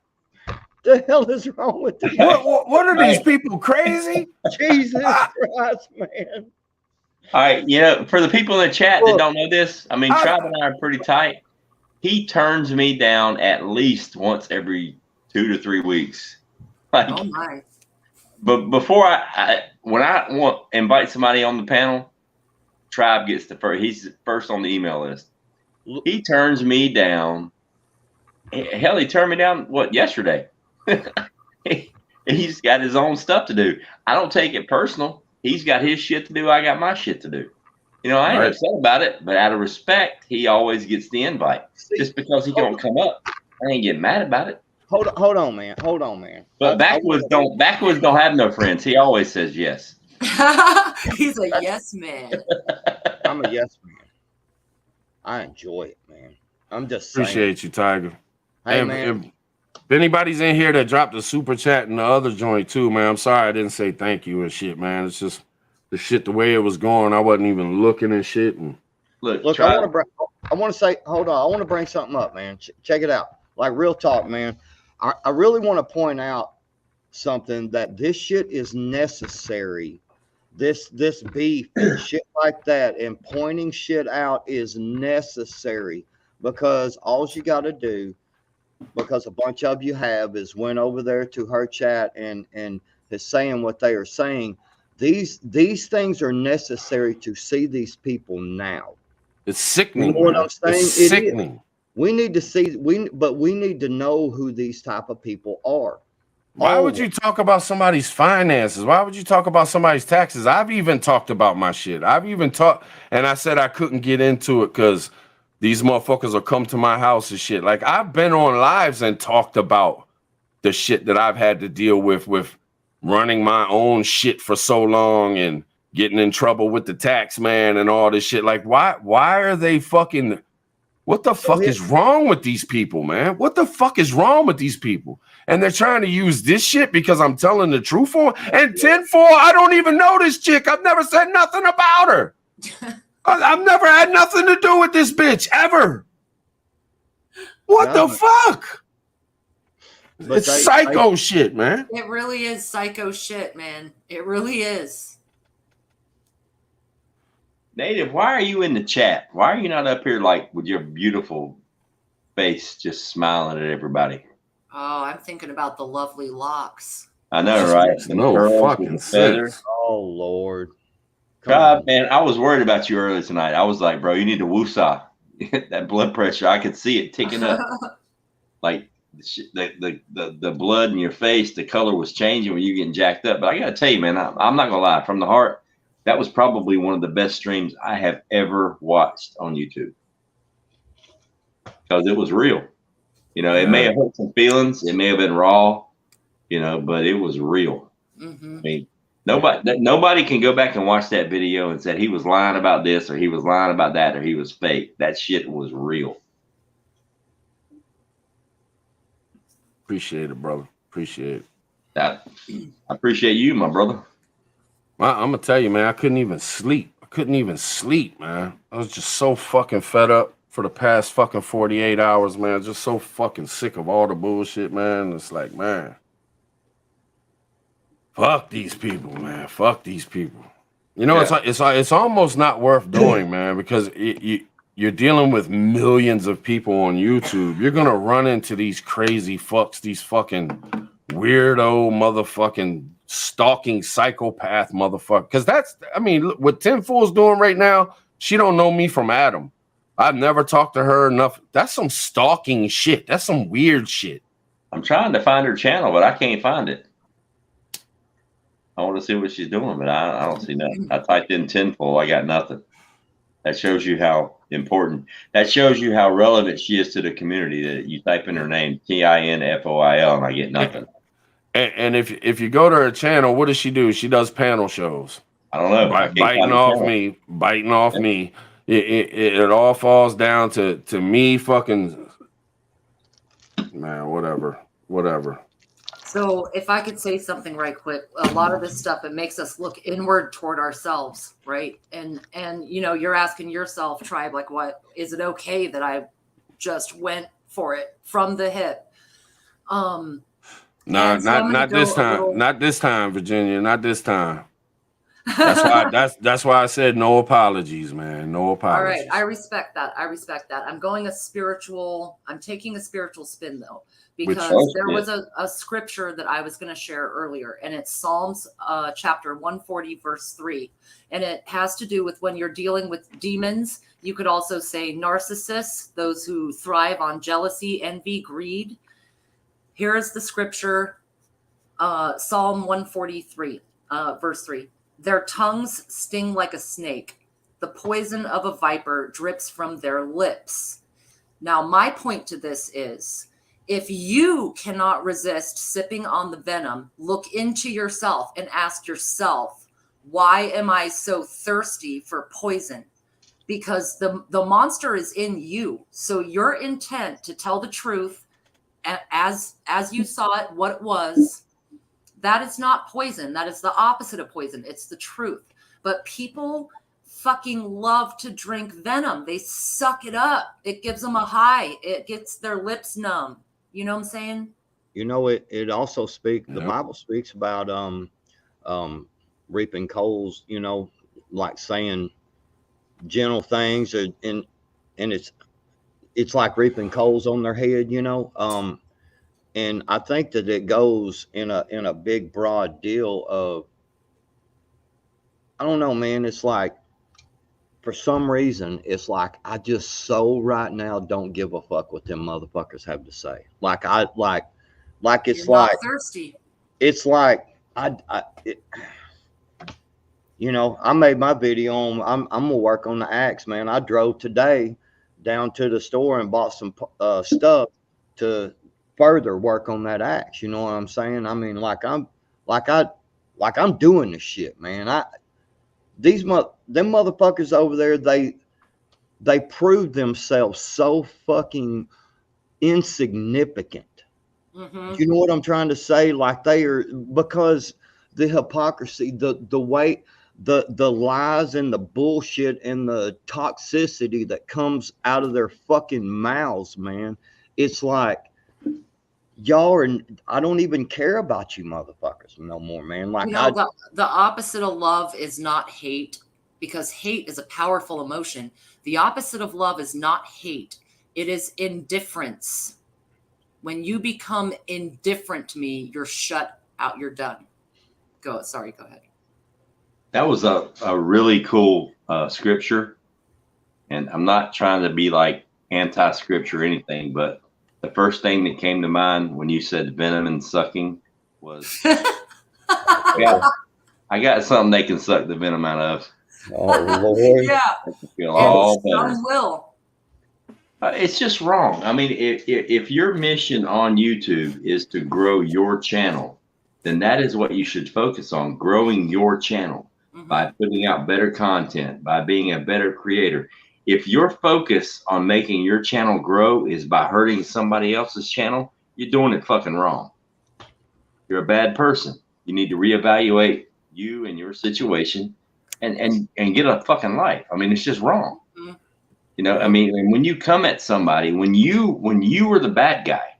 The hell is wrong with them? What are these people, crazy? Jesus Christ, man. All right, you know, for the people in the chat that don't know this, I mean, Tribe and I are pretty tight. He turns me down at least once every 2 to 3 weeks. Like, oh my. But before when I invite somebody on the panel, Tribe gets the first. He's first on the email list. Look- He turns me down. Hell, he turned me down yesterday. He's got his own stuff to do. I don't take it personal. He's got his shit to do. I got my shit to do. You know, I ain't Right. upset about it, but out of respect, he always gets the invite. See, Just because he don't come up, I ain't getting mad about it. hold on, man. But Backwoods don't have no friends. He always says yes. He's a yes man. I'm a yes man. I enjoy it, man. I'm just saying. Appreciate you, Tiger. Hey, And man. if anybody's in here that dropped the super chat and the other joint too, man, I'm sorry I didn't say thank you and shit, man. It's just the shit the way it was going. I wasn't even looking and shit. And Look, Look, try, I want to say, hold on. I want to bring something up, man. Check it out. Like real talk, man. I really want to point out something that this shit is necessary. This beef and shit like that and pointing shit out is necessary because all you got to do, because a bunch of you have, is went over there to her chat and is saying what they are saying. These things are necessary to see these people now. it's sickening. You know what man. I'm saying? It's It is. sickening. We need to see but we need to know who these type of people are. Why would you talk about somebody's finances? Why would you talk about somebody's taxes? I've even talked about my shit. I've even talked, and I said I couldn't get into it because these motherfuckers will come to my house and shit. Like I've been on lives and talked about the shit that I've had to deal with running my own shit for so long and getting in trouble with the tax man and all this shit. Like why are they fucking? What the fuck is wrong with these people, man? What the fuck is wrong with these people? And they're trying to use this shit because I'm telling the truth on. And 10-4, I don't even know this chick. I've never said nothing about her. I've never had nothing to do with this bitch ever. What the fuck? But It's psycho shit, man. It really is psycho shit, man. It really is. Native, why are you in the chat? Why are you not up here like with your beautiful face just smiling at everybody? Oh, I'm thinking about the lovely locks. I know, right? Some No curls with fucking the feathers. sense. Oh Lord. Come God, on. man, I was worried about you earlier tonight. I was like, bro, you need to woosah. That blood pressure, I could see it ticking up. Like the blood in your face, the color was changing when you getting jacked up. But I gotta tell you, man, I'm not gonna lie, from the heart, that was probably one of the best streams I have ever watched on YouTube. Because it was real. You know, it may have hurt some feelings, it may have been raw, you know, but it was real. Mm-hmm. I mean, nobody can go back and watch that video and say he was lying about this or he was lying about that or he was fake. That shit was real. Appreciate it, brother. Appreciate it. I appreciate you, my brother. I'm gonna tell you, man, I couldn't even sleep. Man. I was just so fucking fed up for the past fucking 48 hours, man. Just so fucking sick of all the bullshit, man. It's like, man, fuck these people, man. Fuck these people. You know, Yeah. it's almost not worth doing, man, because you're dealing with millions of people on YouTube. You're gonna run into these crazy fucks, these fucking weirdo motherfucking stalking psychopath motherfucker. Because I mean, what 10-4's doing right now, she don't know me from Adam. I've never talked to her enough. That's some stalking shit. That's some weird shit. I'm trying to find her channel, but I can't find it. I want to see what she's doing, but I don't see nothing. I typed in 10-4, I got nothing. That shows you how important. That shows you how relevant she is to the community. That you type in her name, TINFOIL, and I get nothing. And if you go to her channel, what does she do? She does panel shows. I don't know. I can't Biting find the off channel. biting off me. It all falls down to me fucking, man, whatever. So if I could say something right quick, a lot of this stuff, it makes us look inward toward ourselves, right? And you know, you're asking yourself, Tribe, like, what is it okay that I just went for it from the hip? No, not this time. Not this time, Virginia. Not this time. That's why I said no apologies, man. No All apologies. right, I respect that. I'm taking a spiritual spin though, because there was a scripture that I was going to share earlier, and it's Psalms chapter 140 verse 3, and it has to do with when you're dealing with demons. You could also say narcissists, those who thrive on jealousy, envy, greed. Here is the scripture, Psalm 143 verse 3. Their tongues sting like a snake. The poison of a viper drips from their lips. Now, my point to this is, if you cannot resist sipping on the venom, look into yourself and ask yourself, why am I so thirsty for poison? Because the monster is in you. So your intent to tell the truth as you saw it, what it was, that is not poison. That is the opposite of poison. It's the truth. But people fucking love to drink venom. They suck it up. It gives them a high. It gets their lips numb. You know what I'm saying? You know, it also speaks, the Yep. Bible speaks about reaping coals, you know, like saying gentle things, and it's like reaping coals on their head, you know. And I think that it goes in a big broad deal of, I don't know, man. It's like, for some reason, it's like I just so right now don't give a fuck what them motherfuckers have to say. Like it's You're not like thirsty. it's like you know, I made my video on. I'm gonna work on the axe, man. I drove today down to the store and bought some stuff to further work on that axe. You know what I'm saying? I mean, I'm doing this shit, man. Them motherfuckers over there, they prove themselves so fucking insignificant. Mm-hmm. You know what I'm trying to say? Like, they are, because the hypocrisy, the way, the lies and the bullshit and the toxicity that comes out of their fucking mouths, man. It's like, y'all are, I don't even care about you motherfuckers no more, man. Like, You know, the opposite of love is not hate, because hate is a powerful emotion. The opposite of love is not hate. It is indifference. When you become indifferent to me, you're shut out. You're done. Go ahead. That was a really cool scripture. And I'm not trying to be like anti-scripture or anything, but the first thing that came to mind when you said venom and sucking was, I got something they can suck the venom out of. oh Lord. Yeah. Feel all And better. some will. It's just wrong. I mean, if your mission on YouTube is to grow your channel, then that is what you should focus on, growing your channel by putting out better content, by being a better creator. If your focus on making your channel grow is by hurting somebody else's channel, you're doing it fucking wrong. You're a bad person. You need to reevaluate you and your situation and get a fucking life. I mean, it's just wrong. You know, I mean, when you come at somebody, when you were the bad guy,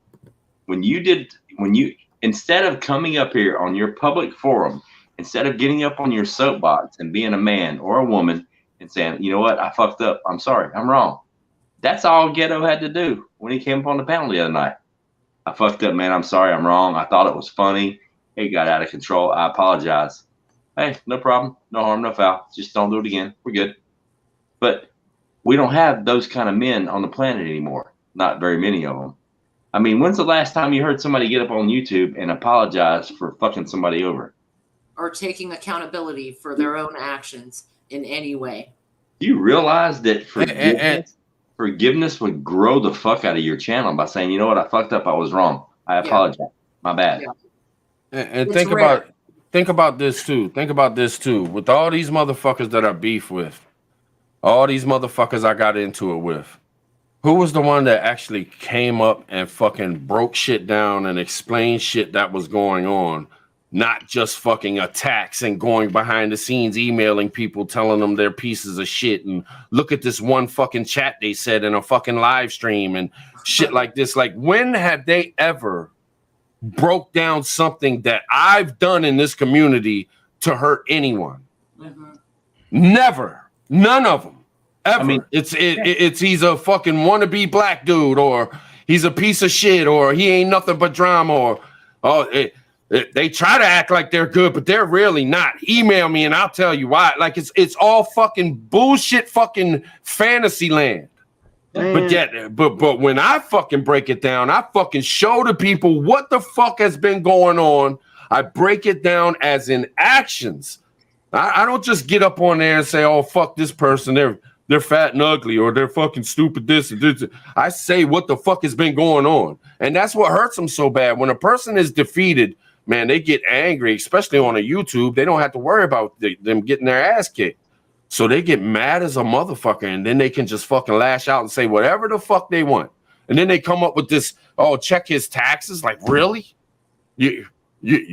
instead of coming up here on your public forum, instead of getting up on your soapbox and being a man or a woman and saying, you know what, I fucked up, I'm sorry, I'm wrong. That's all Ghetto had to do when he came up on the panel the other night. I fucked up, man, I'm sorry, I'm wrong. I thought it was funny. It got out of control. I apologize. Hey, no problem, no harm, no foul. Just don't do it again. We're good. But we don't have those kind of men on the planet anymore. Not very many of them. I mean, when's the last time you heard somebody get up on YouTube and apologize for fucking somebody over? Or taking accountability for their own actions in any way. Do you realize that forgiveness would grow the fuck out of your channel by saying, you know what, I fucked up, I was wrong. I apologize. My bad. Yeah. And It's think rare. about this too. Think about this too. With all these motherfuckers that I beef with, all these motherfuckers I got into it with, who was the one that actually came up and fucking broke shit down and explained shit that was going on? Not just fucking attacks and going behind the scenes, emailing people, telling them they're pieces of shit. And look at this one fucking chat they said in a fucking live stream and shit like this. Like, when have they ever broke down something that I've done in this community to hurt anyone? Mhm. Never. None of them. Ever. I mean- it's he's a fucking wannabe black dude, or he's a piece of shit, or he ain't nothing but drama, or they try to act like they're good, but they're really not. Email me and I'll tell you why. Like it's all fucking bullshit, fucking fantasy land. But when I fucking break it down, I fucking show the people what the fuck has been going on. I break it down as in actions. I don't just get up on there and say, "Oh fuck this person, they're fat and ugly, or they're fucking stupid this and this." I say what the fuck has been going on, and that's what hurts them so bad. When a person is defeated, man, they get angry, especially on a YouTube. They don't have to worry about them getting their ass kicked. So they get mad as a motherfucker, and then they can just fucking lash out and say whatever the fuck they want. And then they come up with this, oh, check his taxes. Like, really? You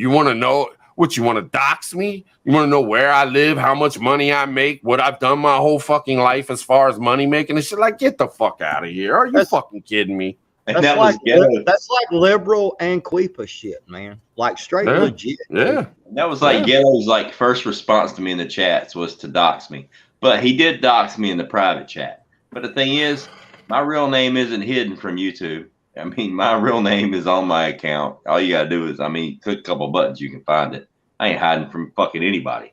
want to know what? You want to dox me? You want to know where I live, how much money I make, what I've done my whole fucking life as far as money making and shit? Like, get the fuck out of here. Are you fucking kidding me? And That's that like, was ghetto. that's like liberal and Queepa shit, man. Like straight Yeah. legit. Yeah. That was like Ghetto's like first response to me in the chats was to dox me. But he did dox me in the private chat. But the thing is, my real name isn't hidden from YouTube. I mean, my real name is on my account. All you gotta do is, click a couple buttons, you can find it. I ain't hiding from fucking anybody.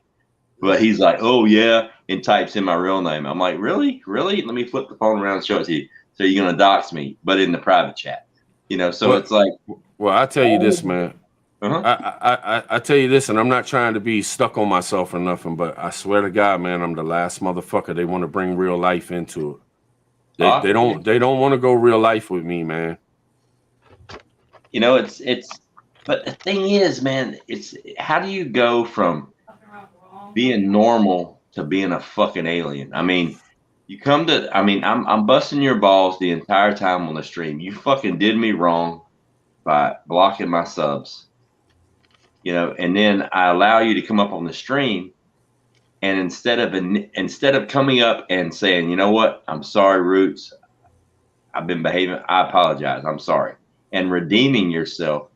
But he's like, oh yeah, and types in my real name. I'm like, really? Really? Let me flip the phone around and show it to you. So you're gonna dox me, but in the private chat. So it's like, well, I tell you this, man. uh-huh. I tell you this, and I'm not trying to be stuck on myself or nothing, but I swear to God, man, I'm the last motherfucker they want to bring real life into it. They don't want to go real life with me, man. But the thing is, man, it's how do you go from being normal to being a fucking alien? I'm busting your balls the entire time on the stream. You fucking did me wrong by blocking my subs, and then I allow you to come up on the stream, and instead of coming up and saying, you know what, I'm sorry, Roots, I've been behaving, I apologize, I'm sorry, and redeeming yourself,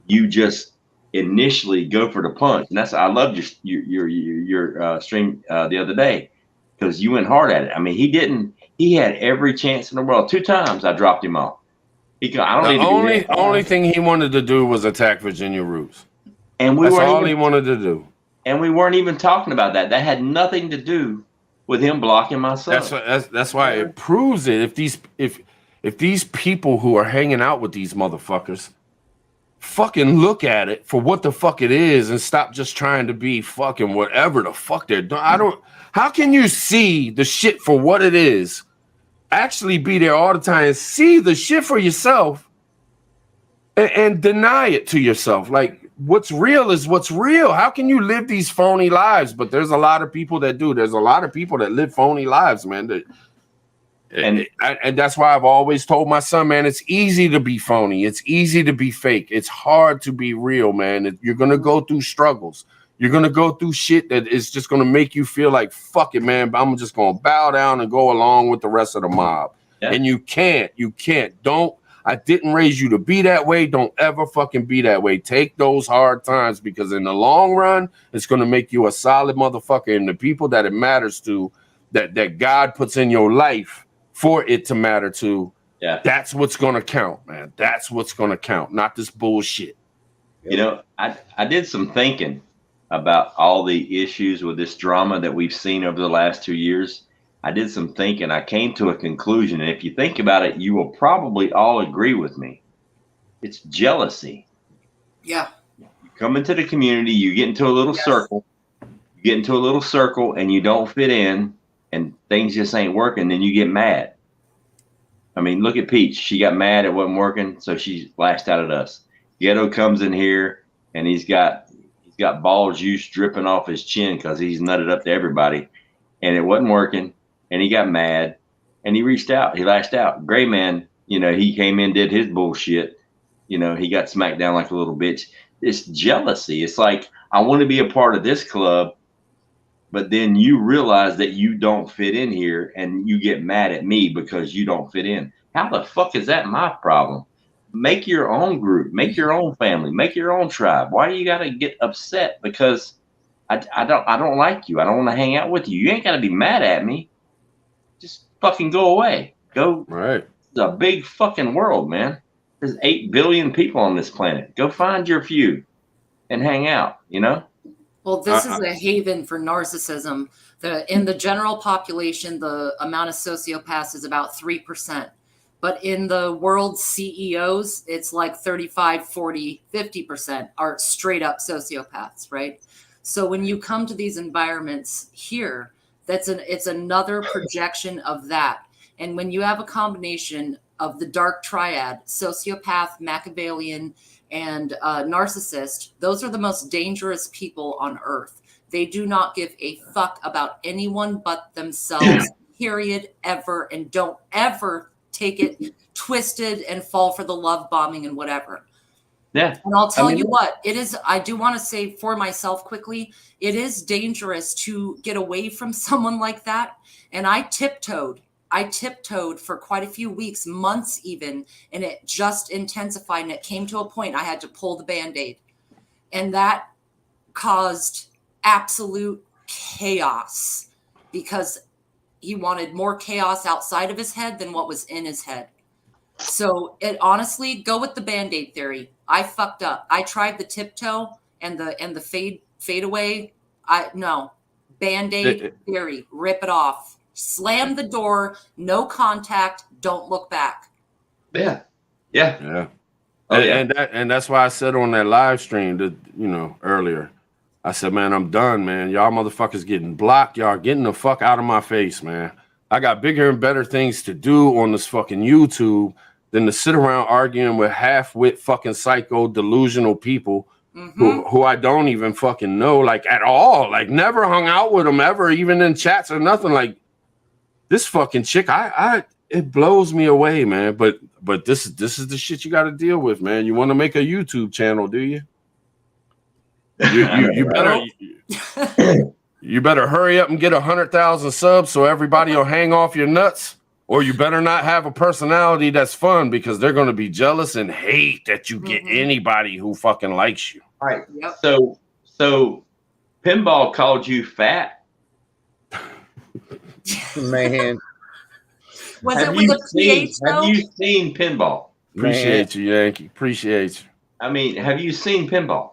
you just initially go for the punch. And I loved your stream the other day, because you went hard at it. He had every chance in the world. 2 times I dropped him off. The only thing he wanted to do was attack Virginia Roots. And that's all he wanted to do. And we weren't even talking about that. That had nothing to do with him blocking my son. That's why it proves it. If these people who are hanging out with these motherfuckers fucking look at it for what the fuck it is and stop just trying to be fucking whatever the fuck they're doing. How can you see the shit for what it is, actually be there all the time and see the shit for yourself and deny it to yourself? Like, what's real is what's real. How can you live these phony lives? But there's a lot of people that do. There's a lot of people that live phony lives, man. And that's why I've always told my son, man, it's easy to be phony. It's easy to be fake. It's hard to be real, man. You're going to go through struggles. You're going to go through shit that is just going to make you feel like, fuck it, man, I'm just going to bow down and go along with the rest of the mob. Yeah. And you can't. I didn't raise you to be that way. Don't ever fucking be that way. Take those hard times, because in the long run, it's going to make you a solid motherfucker. And the people that it matters to, that God puts in your life for it to matter to, that's what's going to count, man. That's what's going to count, not this bullshit. I did some thinking about all the issues with this drama that we've seen over the last 2 years. I did some thinking. I came to a conclusion. And if you think about it, you will probably all agree with me. It's jealousy. Yeah. You come into the community, you get into a little circle. You get into a little circle and you don't fit in, and things just ain't working, then you get mad. Look at Peach. She got mad it wasn't working, so she lashed out at us. Ghetto comes in here and he's got ball juice dripping off his chin because he's nutted up to everybody, and it wasn't working, and he got mad and he reached out. He lashed out. Gray Man, he came in, did his bullshit. He got smacked down like a little bitch. It's jealousy. It's like, I want to be a part of this club, but then you realize that you don't fit in here and you get mad at me because you don't fit in. How the fuck is that my problem? Make your own group, make your own family, make your own tribe. Why do you got to get upset because I don't like you. I don't want to hang out with you. You ain't got to be mad at me. Just fucking go away. Go. Right. It's a big fucking world, man. There's 8 billion people on this planet. Go find your few and hang out, you know? Well, this is a haven for narcissism. In the general population, the amount of sociopaths is about 3%. But in the world's CEOs, it's like 35, 40, 50% are straight up sociopaths, right? So when you come to these environments here, it's another projection of that. And when you have a combination of the dark triad, sociopath, Machiavellian, and narcissist, those are the most dangerous people on earth. They do not give a fuck about anyone but themselves, period, ever, and don't ever take it twisted and fall for the love bombing and whatever. Yeah. And I'll tell you what, it is, I do want to say for myself quickly, it is dangerous to get away from someone like that. And I tiptoed for quite a few weeks, months even, and it just intensified. And it came to a point I had to pull the Band-Aid. And that caused absolute chaos because he wanted more chaos outside of his head than what was in his head. So it honestly, go with the Band-Aid theory. I fucked up. I tried the tiptoe and the fade away. Band-Aid theory. Rip it off. Slam the door. No contact. Don't look back. Yeah. Yeah. Oh, yeah. And that's why I said on that live stream that, earlier, I said, man, I'm done, man. Y'all motherfuckers getting blocked. Y'all getting the fuck out of my face, man. I got bigger and better things to do on this fucking YouTube than to sit around arguing with half-wit fucking psycho delusional people who I don't even fucking know, like, at all. Like, never hung out with them ever, even in chats or nothing. Like, this fucking chick, it blows me away, man. But this is the shit you got to deal with, man. You want to make a YouTube channel, do you? You better hurry up and get 100,000 subs so everybody will hang off your nuts, or you better not have a personality that's fun because they're going to be jealous and hate that you get anybody who fucking likes you. All right. Yep. So Pinball called you fat. Man, Was Have it with a PH though? you seen Pinball? Appreciate you, Yankee. Appreciate you. I mean, have you seen Pinball?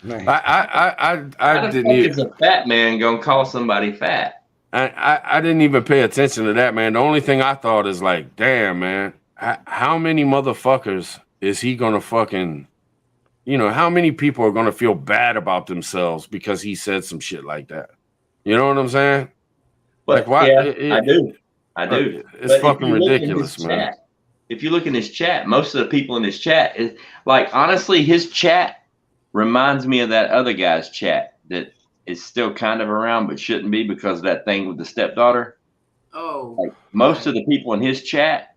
man. I How the didn't fuck even. is a fat man gonna call somebody fat? I didn't even pay attention to that, man. The only thing I thought is like, damn, man, how many motherfuckers is he gonna fucking, how many people are gonna feel bad about themselves because he said some shit like that? You know what I'm saying? But Like, why? yeah, I do. It's But fucking if you look in ridiculous, his man. chat- If you look in his chat, most of the people in his chat is like, honestly, his chat reminds me of that other guy's chat that is still kind of around but shouldn't be because of that thing with the stepdaughter. Oh. Like most of the people in his chat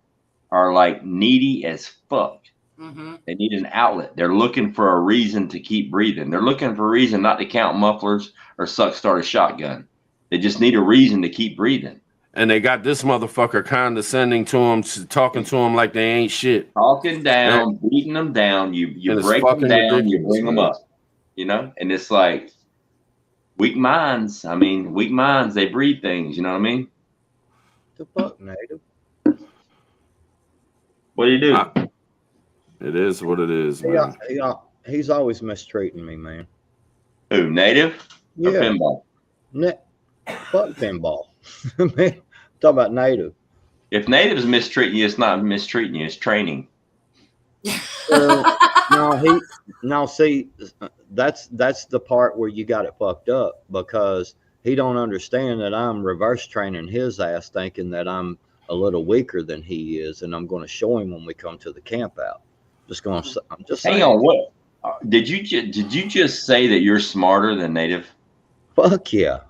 are like needy as fuck. Mm-hmm. They need an outlet. They're looking for a reason to keep breathing. They're looking for a reason not to count mufflers or start a shotgun. They just need a reason to keep breathing. And they got this motherfucker condescending to him, talking to him like they ain't shit. Talking down, beating them down. You And it's break them fucking down, you ridiculous, bring them man. up. And it's like weak minds. I mean, weak minds, they breed things. You know what I mean? The fuck, Native? What do you do? It is what it is, man. He's always mistreating me, man. Who, Native or Yeah, Pinball? fuck Pinball. Man, talk about Native. If Native's mistreating you, it's not mistreating you, it's training. See, that's the part where you got it fucked up because he don't understand that I'm reverse training his ass, thinking that I'm a little weaker than he is, and I'm going to show him when we come to the camp out. I'm just saying. Hang on, what did you just say that you're smarter than Native? Fuck yeah,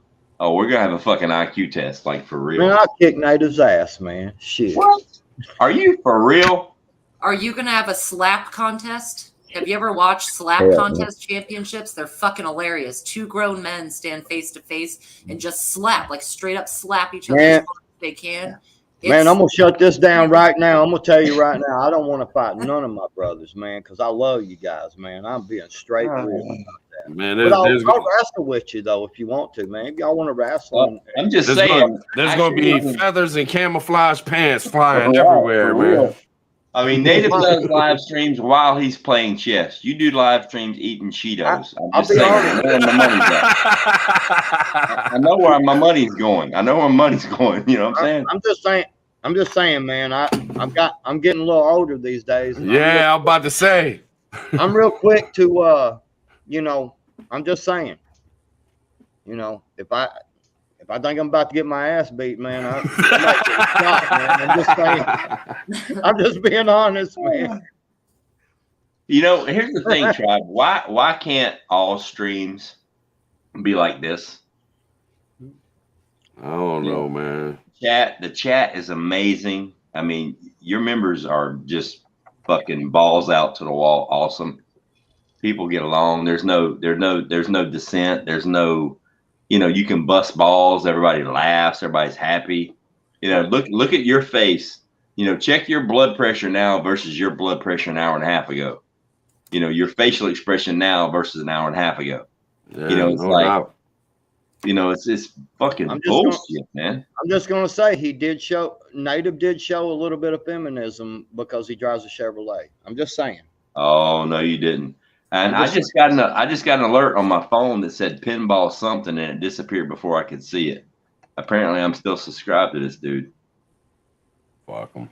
Oh, we're gonna have a fucking IQ test, like for real. man! I'll kick Native's ass, man. Shit. What? Are you for real? Are you going to have a slap contest? Have you ever watched slap Yeah. contest championships? They're fucking hilarious. Two grown men stand face to face and just slap, like straight up slap each other Man. as hard as they can. Man, I'm gonna shut this down right now. I'm gonna tell you right now, I don't want to fight none of my brothers, man, because I love you guys, man. I'm being straight real about Man, But I'll there's wrestle with you though if you want to, man. If y'all want to wrestle, Well, I'm just there's saying. there's gonna be actually, feathers and camouflage pants flying Right, everywhere, for man. real. I mean, Native does live streams while he's playing chess. You do live streams eating Cheetos. I'm I'll just be saying. honest. I know where my money's at. I know where my money's going. I know where money's going. You know what I'm saying? I'm just saying, man. I'm getting a little older these days. And Yeah, I'm about to say. I'm real quick to I'm just saying. If I think I'm about to get my ass beat, man, I might get shot, man. I'm just saying. I'm just being honest, man. You know, here's the thing, Tribe. Why can't all streams be like this? I don't know, man. The chat is amazing. I mean, your members are just fucking balls out to the wall. Awesome. People get along. There's no dissent. There's no, you can bust balls. Everybody laughs. Everybody's happy. Look at your face. Check your blood pressure now versus your blood pressure an hour and a half ago. Your facial expression now versus an hour and a half ago. Yeah, It's like, it's fucking bullshit, man. I'm just gonna say Native did show a little bit of feminism because he drives a Chevrolet. I'm just saying. Oh no, you didn't. And I just got an alert on my phone that said pinball something, and it disappeared before I could see it. Apparently, I'm still subscribed to this dude. Fuck him.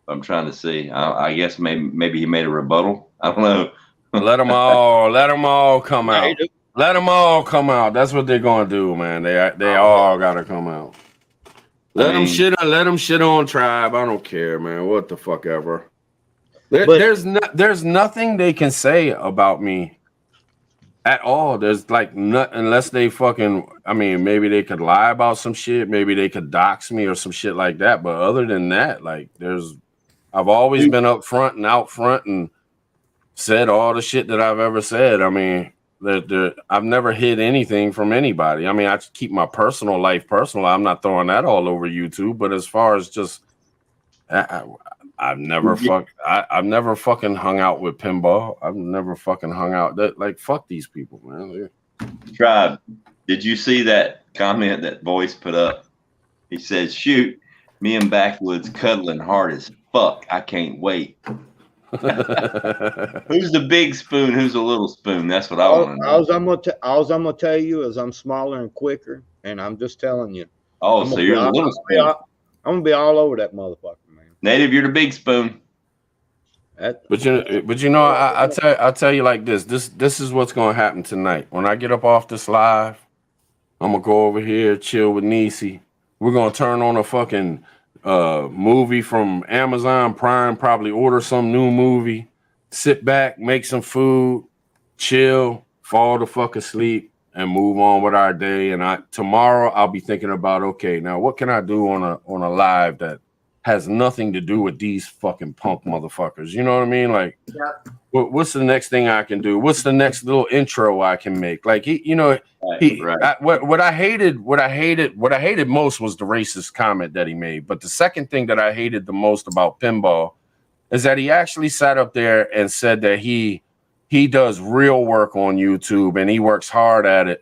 I'm trying to see. I guess maybe he made a rebuttal. I don't know. Let them all come out. Let them all come out. That's what they're gonna do, man. They all gotta come out. Let them shit on Tribe. I don't care, man. What the fuck ever. There's nothing they can say about me at all. There's like unless they fucking. I mean, maybe they could lie about some shit. Maybe they could dox me or some shit like that. But other than that, like, I've always been up front and out front and said all the shit that I've ever said. I mean, I've never hid anything from anybody. I mean, I keep my personal life personal. I'm not throwing that all over YouTube. But as far as just, I've never fucking hung out with Pinball. I've never fucking hung out. Fuck these people, man. Tribe, did you see that comment that Voice put up? He said, "Shoot, me and Backwoods cuddling hard as fuck. I can't wait." Who's the big spoon? Who's the little spoon? That's what I want to know. All I'm gonna tell you is I'm smaller and quicker, and I'm just telling you. Oh, so you're the little spoon. I'm gonna be all over that motherfucker, man. Native, you're the big spoon. But I'll tell you like this. This is what's gonna happen tonight. When I get up off this live, I'm gonna go over here, chill with Nisi. We're gonna turn on a fucking movie from Amazon Prime, probably order some new movie, sit back, make some food, chill, fall the fuck asleep, and move on with our day. And tomorrow I'll be thinking about, okay, now what can I do on a live that has nothing to do with these fucking punk motherfuckers? You know what I mean? Like, what's the next thing I can do? What's the next little intro I can make? Like, what I hated most was the racist comment that he made. But the second thing that I hated the most about Pinball is that he actually sat up there and said that he does real work on YouTube and he works hard at it.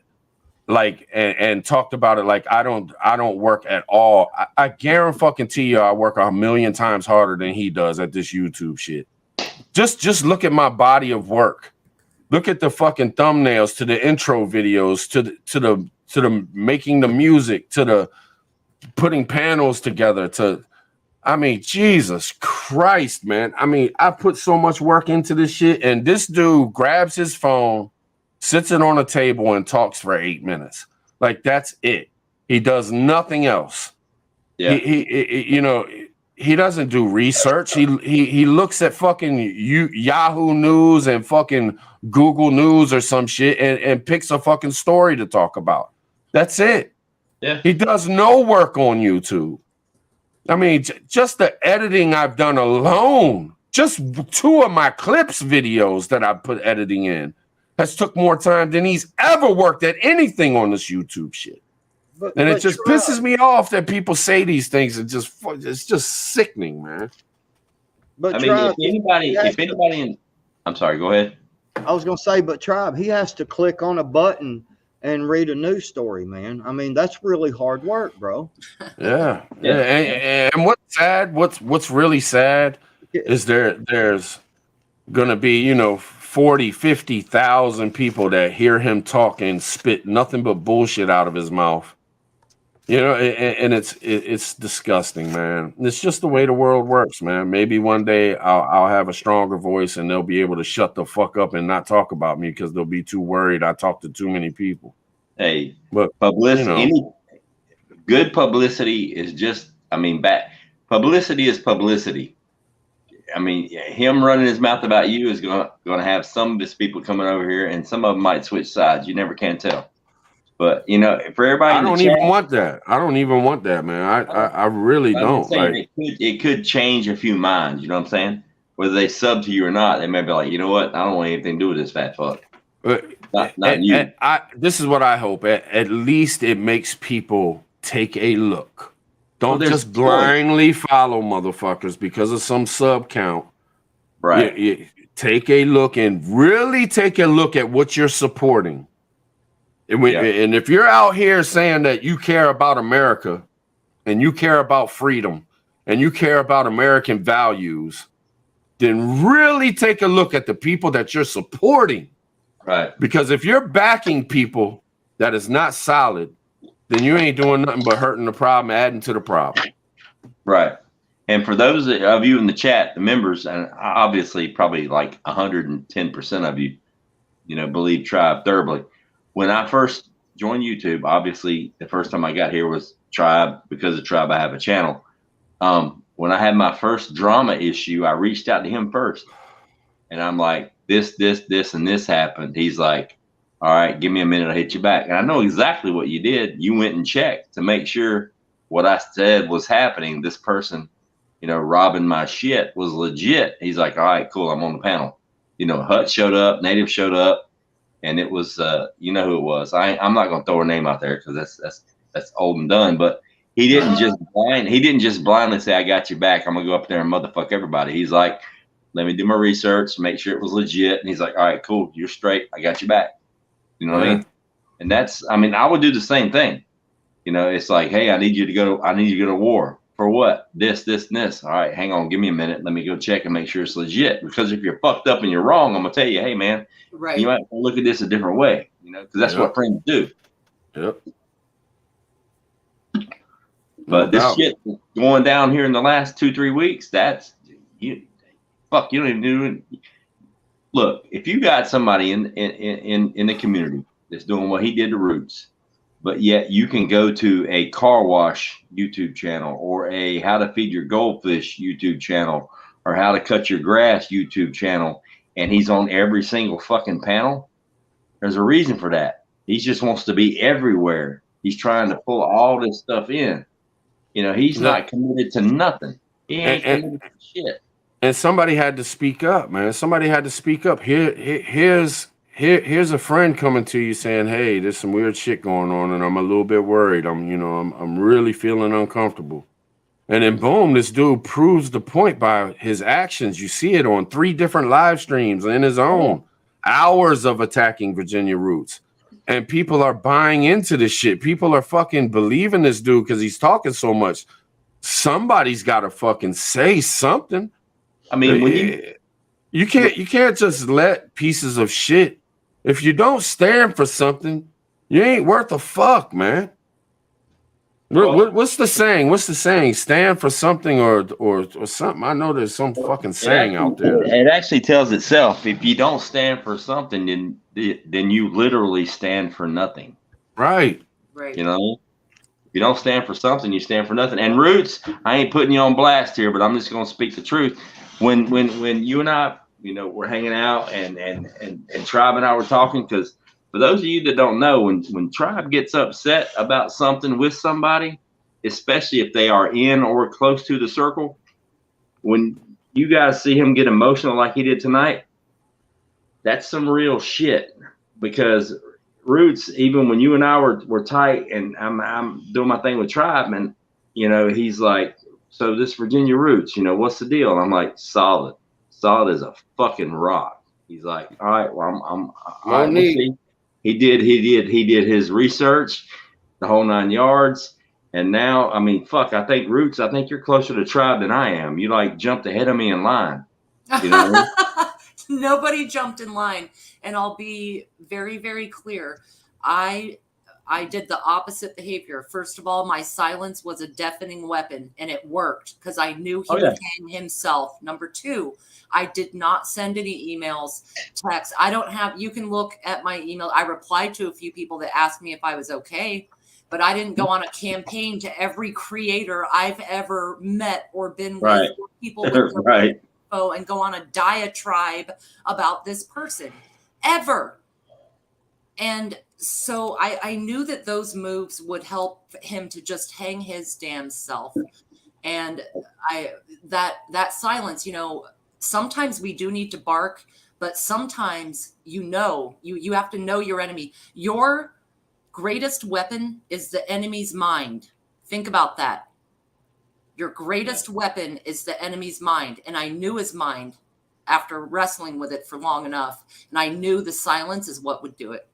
Like, and talked about it like I don't work at all. I guarantee you I work 1,000,000 times harder than he does at this YouTube shit. Just look at my body of work. Look at the fucking thumbnails to the intro videos, to the making the music, to the putting panels together, I mean, Jesus Christ, man. I mean, I put so much work into this shit, and this dude grabs his phone, sits it on a table, and talks for 8 minutes. Like, that's it. He does nothing else. Yeah. He doesn't do research. He looks at fucking Yahoo News and fucking Google News or some shit and picks a fucking story to talk about. That's it. Yeah. He does no work on YouTube. I mean, just the editing I've done alone, just 2 of my clips videos that I put editing in has took more time than he's ever worked at anything on this YouTube shit. It just pisses me off that people say these things. It's just sickening, man. But I mean, if anybody, I'm sorry, go ahead. I was gonna say, but Tribe, he has to click on a button and read a news story, man. I mean, that's really hard work, bro. Yeah. Yeah. And what's sad, what's really sad is there's gonna be, you know, 40, 50,000 people that hear him talk and spit nothing but bullshit out of his mouth. You know, and it's disgusting, man. It's just the way the world works, man. Maybe one day I'll have a stronger voice and they'll be able to shut the fuck up and not talk about me because they'll be too worried I talk to too many people. Hey, But publicity, you know. any good publicity is just, I mean, publicity is publicity. I mean, him running his mouth about you is going to have some of his people coming over here, and some of them might switch sides. You never can tell. But you know, for everybody, I don't even want that. I don't even want that, man. I really don't. Like, it could change a few minds. You know what I'm saying? Whether they sub to you or not, they may be like, you know what? I don't want anything to do with this fat fuck. Not you. This is what I hope. At least it makes people take a look. Don't just blindly follow motherfuckers because of some sub count. Right. You take a look and really take a look at what you're supporting. And if you're out here saying that you care about America and you care about freedom and you care about American values, then really take a look at the people that you're supporting. Right. Because if you're backing people that is not solid, then you ain't doing nothing but hurting the problem, adding to the problem. Right. And for those of you in the chat, the members, and obviously probably like 110% of you, you know, believe Tribe thoroughly. When I first joined YouTube, obviously the first time I got here was Tribe. Because of Tribe, I have a channel. When I had my first drama issue, I reached out to him first. And I'm like, this, and this happened. He's like, all right, give me a minute, I'll hit you back. And I know exactly what you did. You went and checked to make sure what I said was happening. This person, you know, robbing my shit was legit. He's like, all right, cool, I'm on the panel. You know, Hut showed up, Native showed up. And it was, you know who it was. I'm not gonna throw her name out there because that's old and done. But he didn't just blindly say, "I got you back. I'm gonna go up there and motherfuck everybody." He's like, "Let me do my research, make sure it was legit." And he's like, "All right, cool, you're straight. I got you back." You know what I mean? And that's, I mean, I would do the same thing. You know, it's like, hey, I need you to go to war. For what? This, and this. All right, hang on, give me a minute. Let me go check and make sure it's legit. Because if you're fucked up and you're wrong, I'm gonna tell you, hey man, Right. you might look at this a different way, you know, because that's what friends do. Yep. But this shit going down here in the last 2-3 weeks, that's you don't even do it. Look, if you got somebody in the community that's doing what he did to Roots, but yet you can go to a car wash YouTube channel or a how to feed your goldfish YouTube channel or how to cut your grass YouTube channel, and he's on every single fucking panel, there's a reason for that. He just wants to be everywhere. He's trying to pull all this stuff in. You know, he's not committed to nothing. He ain't committed to shit. And somebody had to speak up, man. Somebody had to speak up. Here's a friend coming to you saying, "Hey, there's some weird shit going on, and I'm a little bit worried. I'm really feeling uncomfortable." And then boom, this dude proves the point by his actions. You see it on 3 different live streams in his own hours of attacking Virginia Roots. And people are buying into this shit. People are fucking believing this dude because he's talking so much. Somebody's got to fucking say something. I mean, when you can't just let pieces of shit. If you don't stand for something, you ain't worth a fuck, man. What's the saying? What's the saying? Stand for something or something. I know there's some fucking saying out there. It actually tells itself. If you don't stand for something, then you literally stand for nothing. Right. Right. You know, if you don't stand for something, you stand for nothing. And Roots, I ain't putting you on blast here, but I'm just gonna speak the truth. When you and I, you know, we're hanging out and Tribe and I were talking, because for those of you that don't know, when Tribe gets upset about something with somebody, especially if they are in or close to the circle, when you guys see him get emotional like he did tonight, that's some real shit. Because Roots, even when you and I were tight and I'm doing my thing with Tribe, and you know, he's like, "So this Virginia Roots, you know, what's the deal?" And I'm like, solid as a fucking rock. He's like, all right, well, all No right, we'll need. see. He did his research, the whole 9 yards. And now, I mean, fuck, I think Roots, I think you're closer to Tribe than I am. You like jumped ahead of me in line. You know what I mean? Nobody jumped in line. And I'll be very, very clear. I did the opposite behavior. First of all, my silence was a deafening weapon, and it worked because I knew he would hang himself. Number 2, I did not send any emails, texts. I don't have, you can look at my email. I replied to a few people that asked me if I was okay, but I didn't go on a campaign to every creator I've ever met or been with, or people with their info, and go on a diatribe about this person ever. And so I knew that those moves would help him to just hang his damn self. And that silence, you know, sometimes we do need to bark, but sometimes, you know, you have to know your enemy. Your greatest weapon is the enemy's mind. Think about that. Your greatest weapon is the enemy's mind. And I knew his mind after wrestling with it for long enough. And I knew the silence is what would do it.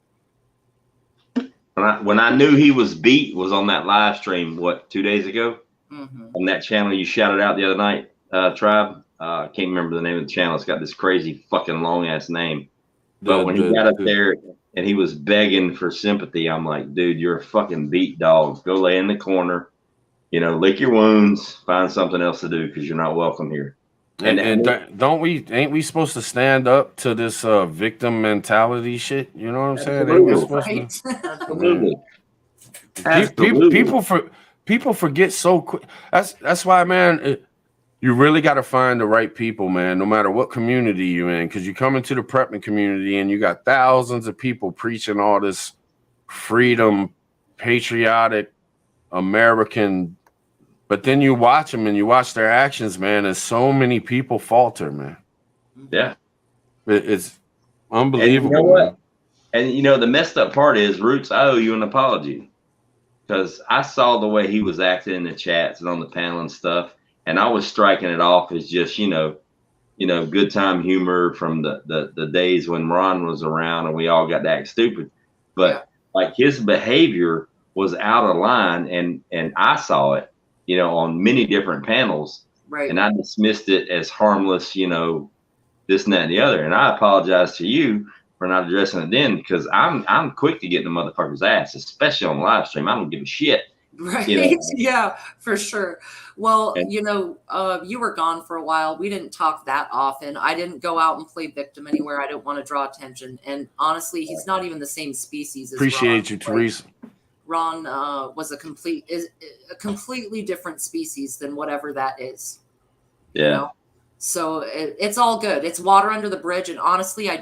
When I knew he was beat was on that live stream, what, 2 days ago? Mm-hmm. On that channel you shouted out the other night, Tribe. I can't remember the name of the channel. It's got this crazy fucking long ass name. But when he got up there and he was begging for sympathy, I'm like, dude, you're a fucking beat dog. Go lay in the corner, you know, lick your wounds, find something else to do because you're not welcome here. And ain't we supposed to stand up to this victim mentality shit? You know what I'm saying? Ain't we supposed Absolutely. People forget so quick. That's why, man, you really got to find the right people, man, no matter what community you're in, because you come into the prepping community and you got thousands of people preaching all this freedom, patriotic, American. But then you watch them and you watch their actions, man, and so many people falter, man. Yeah. It's unbelievable. And you know what? And you know, the messed up part is, Roots, I owe you an apology. Because I saw the way he was acting in the chats and on the panel and stuff, and I was striking it off as just, you know, good time humor from the days when Ron was around and we all got to act stupid. But like his behavior was out of line, and I saw it, you know, on many different panels, right? And I dismissed it as harmless, you know, this and that and the other. And I apologize to you for not addressing it then, because I'm quick to get in the motherfucker's ass, especially on live stream. I don't give a shit. Right. You know? Yeah, for sure. Well, you know, you were gone for a while. We didn't talk that often. I didn't go out and play victim anywhere. I didn't want to draw attention. And honestly, he's not even the same species as Appreciate Ron. you, Teresa. Ron was a completely different species than whatever that is. Yeah. You know? So it's all good. It's water under the bridge. And honestly, I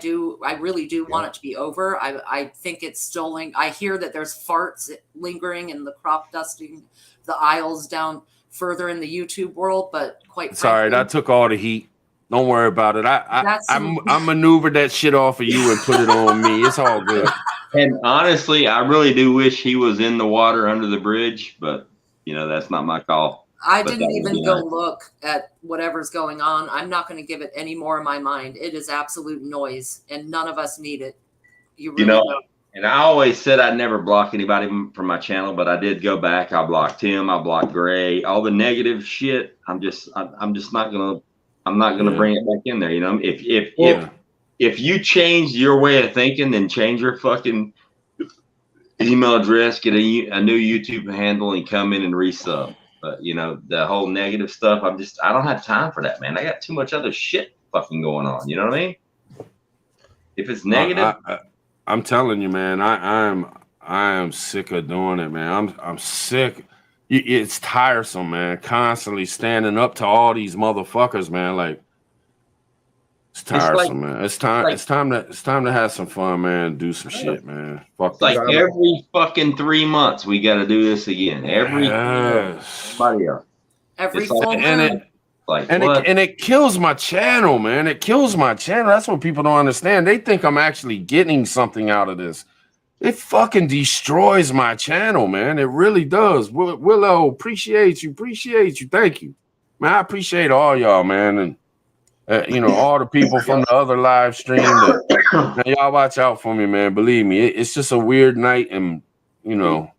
really do want it to be over. I think it's still I hear that there's farts lingering in the crop dusting the aisles down further in the YouTube world, but quite sorry, that took all the heat. Don't worry about it. I maneuvered that shit off of you and put it on me. It's all good. And honestly, I really do wish he was in the water under the bridge, but you know, that's not my call. I didn't even go look at whatever's going on. I'm not going to give it any more of my mind. It is absolute noise, and none of us need it. You know. And I always said I'd never block anybody from my channel, but I did go back. I blocked him. I blocked Gray. All the negative shit. I'm just not gonna. I'm not gonna bring it back in there. You know, if you change your way of thinking, then change your fucking email address, get a new YouTube handle, and come in and resub. But you know, the whole negative stuff, I don't have time for that, man. I got too much other shit fucking going on. You know what I mean? If it's negative, I'm telling you, man, I am sick of doing it, man. I'm sick. It's tiresome, man. Constantly standing up to all these motherfuckers, man. Like, it's tiresome, man. It's time to have some fun, man. Do some shit, man. Fuck. It's like every fucking 3 months we got to do this again. Everybody else. Every full moon. And it kills my channel, man. It kills my channel. That's what people don't understand. They think I'm actually getting something out of this. It fucking destroys my channel, man. It really does. Willow, appreciate you. Thank you, man. I appreciate all y'all, man. And You know, all the people from the other live stream. Now y'all watch out for me, man. Believe me, it's just a weird night, and you know.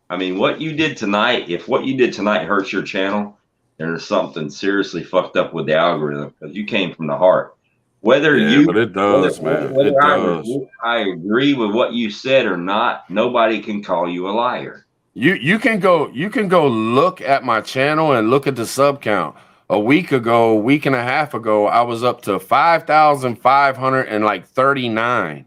I mean, what you did tonight, if what you did tonight hurts your channel, then there's something seriously fucked up with the algorithm, because you came from the heart. Whether but it does, man. It does. I agree with what you said or not, nobody can call you a liar. You can go look at my channel and look at the sub count. A week and a half ago, I was up to 5,539.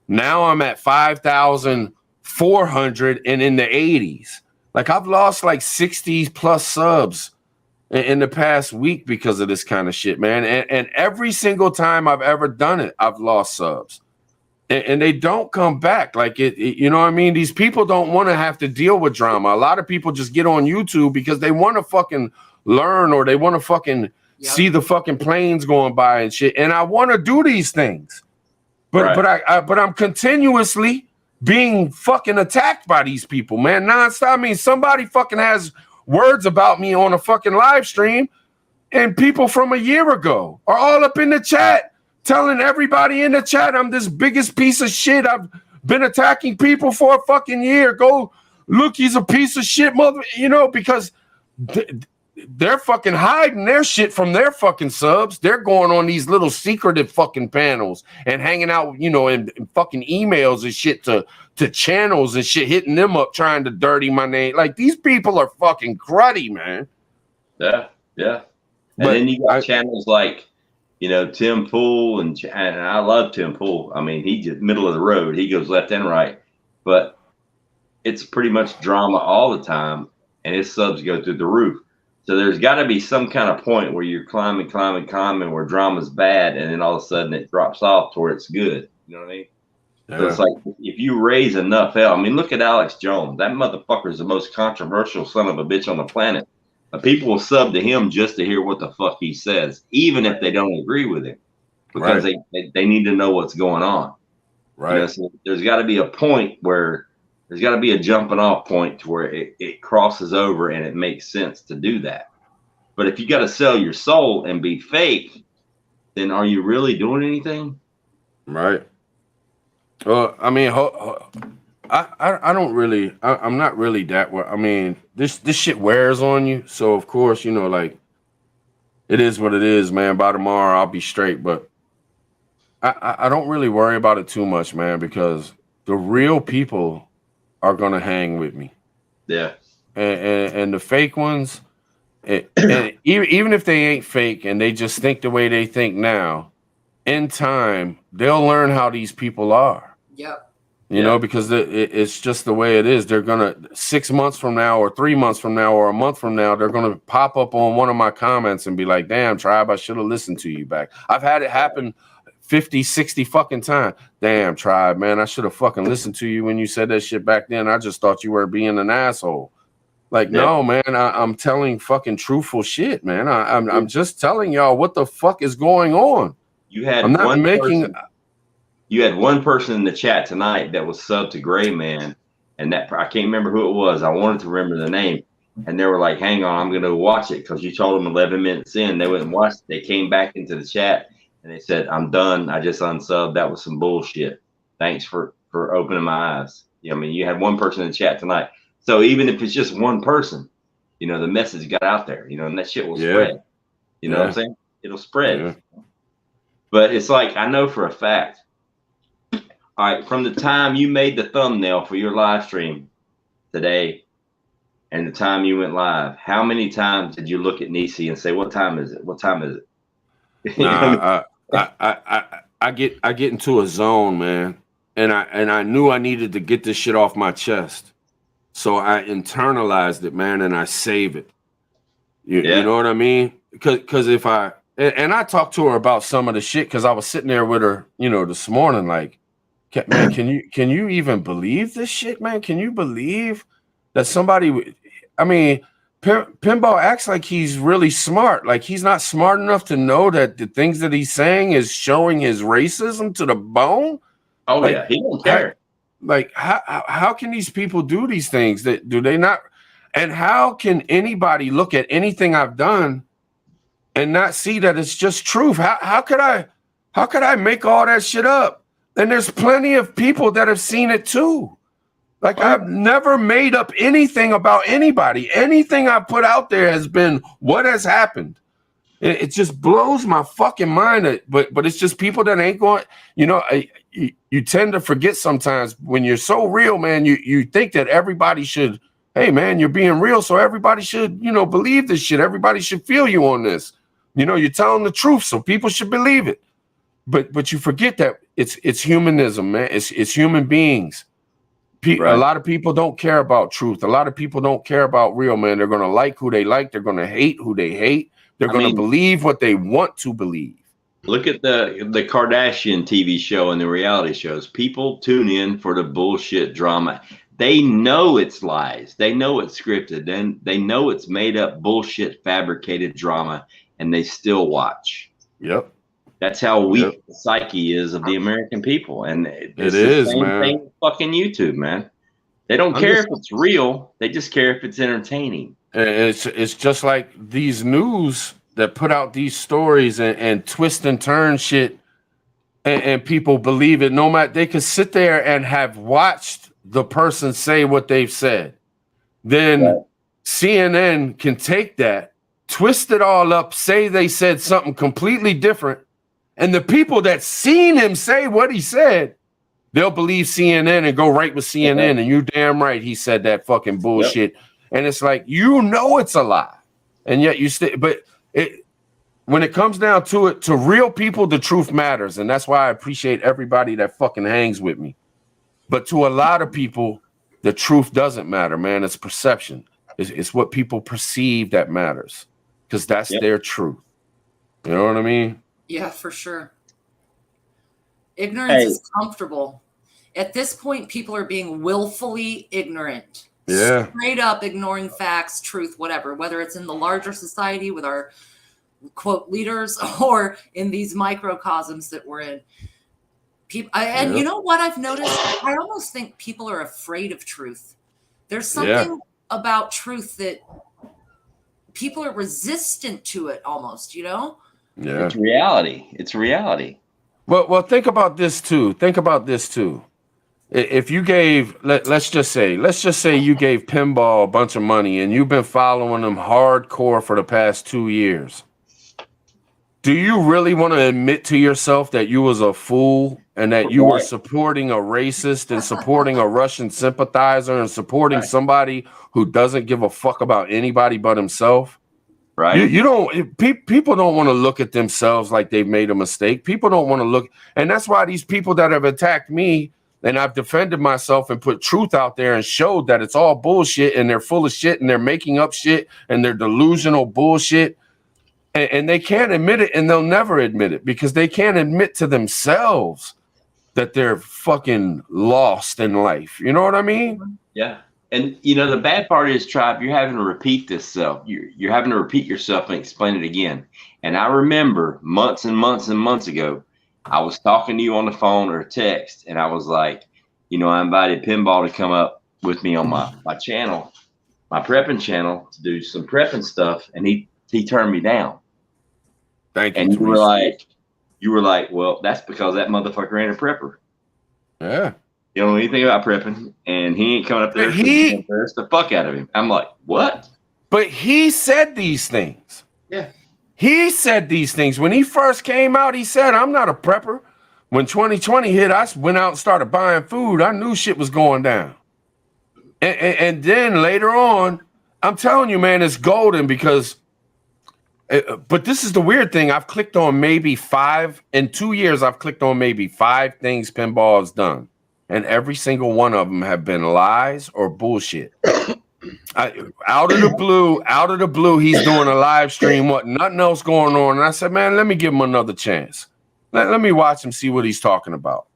Now I'm at 5,400 and in the 80s. Like, I've lost like 60 plus subs in the past week because of this kind of shit, man. And every single time I've ever done it, I've lost subs. And they don't come back. Like, you know what I mean? These people don't want to have to deal with drama. A lot of people just get on YouTube because they want to fucking learn, or they want to fucking see the fucking planes going by and shit. And I want to do these things. But I'm continuously being fucking attacked by these people, man. Nonstop. I mean, somebody fucking has words about me on a fucking live stream, and people from a year ago are all up in the chat telling everybody in the chat I'm this biggest piece of shit. I've been attacking people for a fucking year. Go look, he's a piece of shit, mother. You know, because they're fucking hiding their shit from their fucking subs. They're going on these little secretive fucking panels and hanging out, you know, in fucking emails and shit to channels and shit, hitting them up, trying to dirty my name. Like, these people are fucking cruddy, man. Yeah. And then you got channels like, you know, Tim Pool, and I love Tim Pool. I mean, he's just middle of the road. He goes left and right, but it's pretty much drama all the time, and his subs go through the roof. So there's got to be some kind of point where you're climbing, where drama's bad, and then all of a sudden it drops off to where it's good. You know what I mean? Yeah. So it's like, if you raise enough hell, I mean, look at Alex Jones. That motherfucker is the most controversial son of a bitch on the planet. People will sub to him just to hear what the fuck he says, even if they don't agree with him, because they need to know what's going on. Right. You know, so there's got to be a point where there's got to be a jumping off point to where it crosses over and it makes sense to do that. But if you got to sell your soul and be fake, then are you really doing anything? Right. Well, I mean, I don't really, I'm not really that way. I mean, this shit wears on you. So, of course, you know, like, it is what it is, man. By tomorrow, I'll be straight. But I don't really worry about it too much, man, because the real people are going to hang with me. Yeah. And the fake ones, and even if they ain't fake and they just think the way they think now, in time, they'll learn how these people are. Yep. You know, because it's just the way it is. They're going to, 6 months from now or 3 months from now or a month from now, they're going to pop up on one of my comments and be like, damn, Tribe, I should have listened to you back. I've had it happen 50, 60 fucking times. Damn, Tribe, man, I should have fucking listened to you when you said that shit back then. I just thought you were being an asshole. Like, no, man, I'm telling fucking truthful shit, man. I'm just telling y'all what the fuck is going on. You had I'm not making... You had one person in the chat tonight that was subbed to Gray Man, and that I can't remember who it was. I wanted to remember the name, and they were like, "Hang on, I'm going to watch it," because you told them 11 minutes in. They wouldn't watch it. They came back into the chat and they said, "I'm done. I just unsubbed. That was some bullshit. Thanks for opening my eyes." You know, I mean, you had one person in the chat tonight, so even if it's just one person, you know, the message got out there. You know, and that shit will spread. You know what I'm saying? It'll spread. Yeah. But it's like, I know for a fact. All right, from the time you made the thumbnail for your live stream today and the time you went live, how many times did you look at Nisi and say, "What time is it? What time is it?" Nah, I get into a zone, man. And I knew I needed to get this shit off my chest. So I internalized it, man, and I save it. You know what I mean? Because if I talked to her about some of the shit, because I was sitting there with her, you know, this morning, like, man, can you even believe this shit, man? Can you believe that somebody? I mean, Pinball acts like he's really smart. Like, he's not smart enough to know that the things that he's saying is showing his racism to the bone. Oh, like, yeah, he don't care. How can these people do these things? That do they not? And how can anybody look at anything I've done and not see that it's just truth. How could I make all that shit up? And there's plenty of people that have seen it too. Like, I've never made up anything about anybody. Anything I put out there has been what has happened. It just blows my fucking mind. But it's just people that ain't going, you know, you tend to forget sometimes when you're so real, man, you think that everybody should, hey man, you're being real, so everybody should, you know, believe this shit. Everybody should feel you on this. You know, you're telling the truth, so people should believe it. But you forget that it's humanism, man. It's human beings. Right. A lot of people don't care about truth. A lot of people don't care about real, man. They're gonna like who they like. They're gonna hate who they hate. They're gonna believe what they want to believe. Look at the Kardashian TV show and the reality shows. People tune in for the bullshit drama. They know it's lies. They know it's scripted. And they know it's made up bullshit, fabricated drama, and they still watch. Yep. That's how weak the psyche is of the American people. And it's the same man. thing with fucking YouTube, man. They don't care if it's real. They just care if it's entertaining. It's just like these news that put out these stories and twist and turn shit, and people believe it. No matter, they could sit there and have watched the person say what they've said. Then CNN can take that, twist it all up, say they said something completely different. And the people that seen him say what he said, they'll believe CNN and go right with CNN. And you damn right he said that fucking bullshit. Yep. And it's like, you know it's a lie. And yet you stay. But when it comes down to it, to real people, the truth matters. And that's why I appreciate everybody that fucking hangs with me. But to a lot of people, the truth doesn't matter, man. It's perception. It's what people perceive that matters. Because that's their truth. You know what I mean? Yeah, for sure. Ignorance is comfortable. At this point, people are being willfully ignorant. Yeah. Straight up ignoring facts, truth, whatever, whether it's in the larger society with our quote leaders or in these microcosms that we're in. People, and you know what I've noticed? I almost think people are afraid of truth. There's something about truth that people are resistant to it almost, you know? Yeah. It's reality. It's reality. Well, think about this too. If you gave, let's just say you gave Pinball a bunch of money and you've been following them hardcore for the past 2 years. Do you really want to admit to yourself that you was a fool and that you were supporting a racist and supporting a Russian sympathizer and supporting somebody who doesn't give a fuck about anybody but himself? Right. You don't. People don't want to look at themselves like they've made a mistake. People don't want to look, and that's why these people that have attacked me and I've defended myself and put truth out there and showed that it's all bullshit and they're full of shit and they're making up shit and they're delusional bullshit, and they can't admit it and they'll never admit it because they can't admit to themselves that they're fucking lost in life. You know what I mean? Yeah. And, you know, the bad part is, Tribe, you're having to repeat this self. You're having to repeat yourself and explain it again. And I remember months and months and months ago, I was talking to you on the phone or text, and I was like, you know, I invited Pinball to come up with me on my channel, my prepping channel, to do some prepping stuff, and he turned me down. Thank you. And you were like, well, that's because that motherfucker ain't a prepper. Yeah. You don't know anything about prepping, and he ain't coming up there to embarrass the fuck out of him. I'm like, what? But he said these things. Yeah. He said these things. When he first came out, he said, I'm not a prepper. When 2020 hit, I went out and started buying food. I knew shit was going down. And then later on, I'm telling you, man, it's golden because, but this is the weird thing. I've clicked on maybe 5, in 2 years, I've clicked on maybe 5 things Pinball has done. And every single one of them have been lies or bullshit. Out of the blue, he's doing a live stream, nothing else going on. And I said, man, let me give him another chance. Let me watch him, see what he's talking about.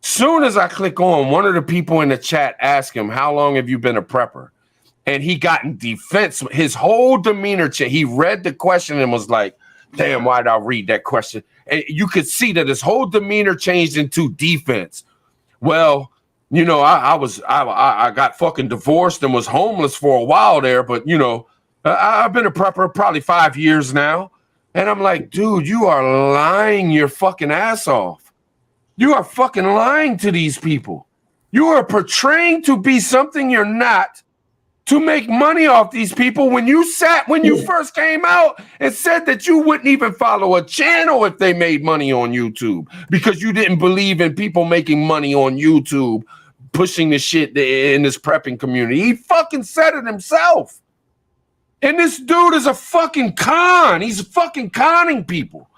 Soon as I click on, one of the people in the chat asked him, how long have you been a prepper? And he got in defense. His whole demeanor changed. He read the question and was like, damn, why did I read that question? And you could see that his whole demeanor changed into defense. Well, you know, I got fucking divorced and was homeless for a while there, but you know, I've been a prepper probably 5 years now. And I'm like, dude, you are lying your fucking ass off. You are fucking lying to these people. You are portraying to be something you're not to make money off these people when you first came out and said that you wouldn't even follow a channel if they made money on YouTube because you didn't believe in people making money on YouTube, pushing the shit in this prepping community. He fucking said it himself. And this dude is a fucking con. He's fucking conning people.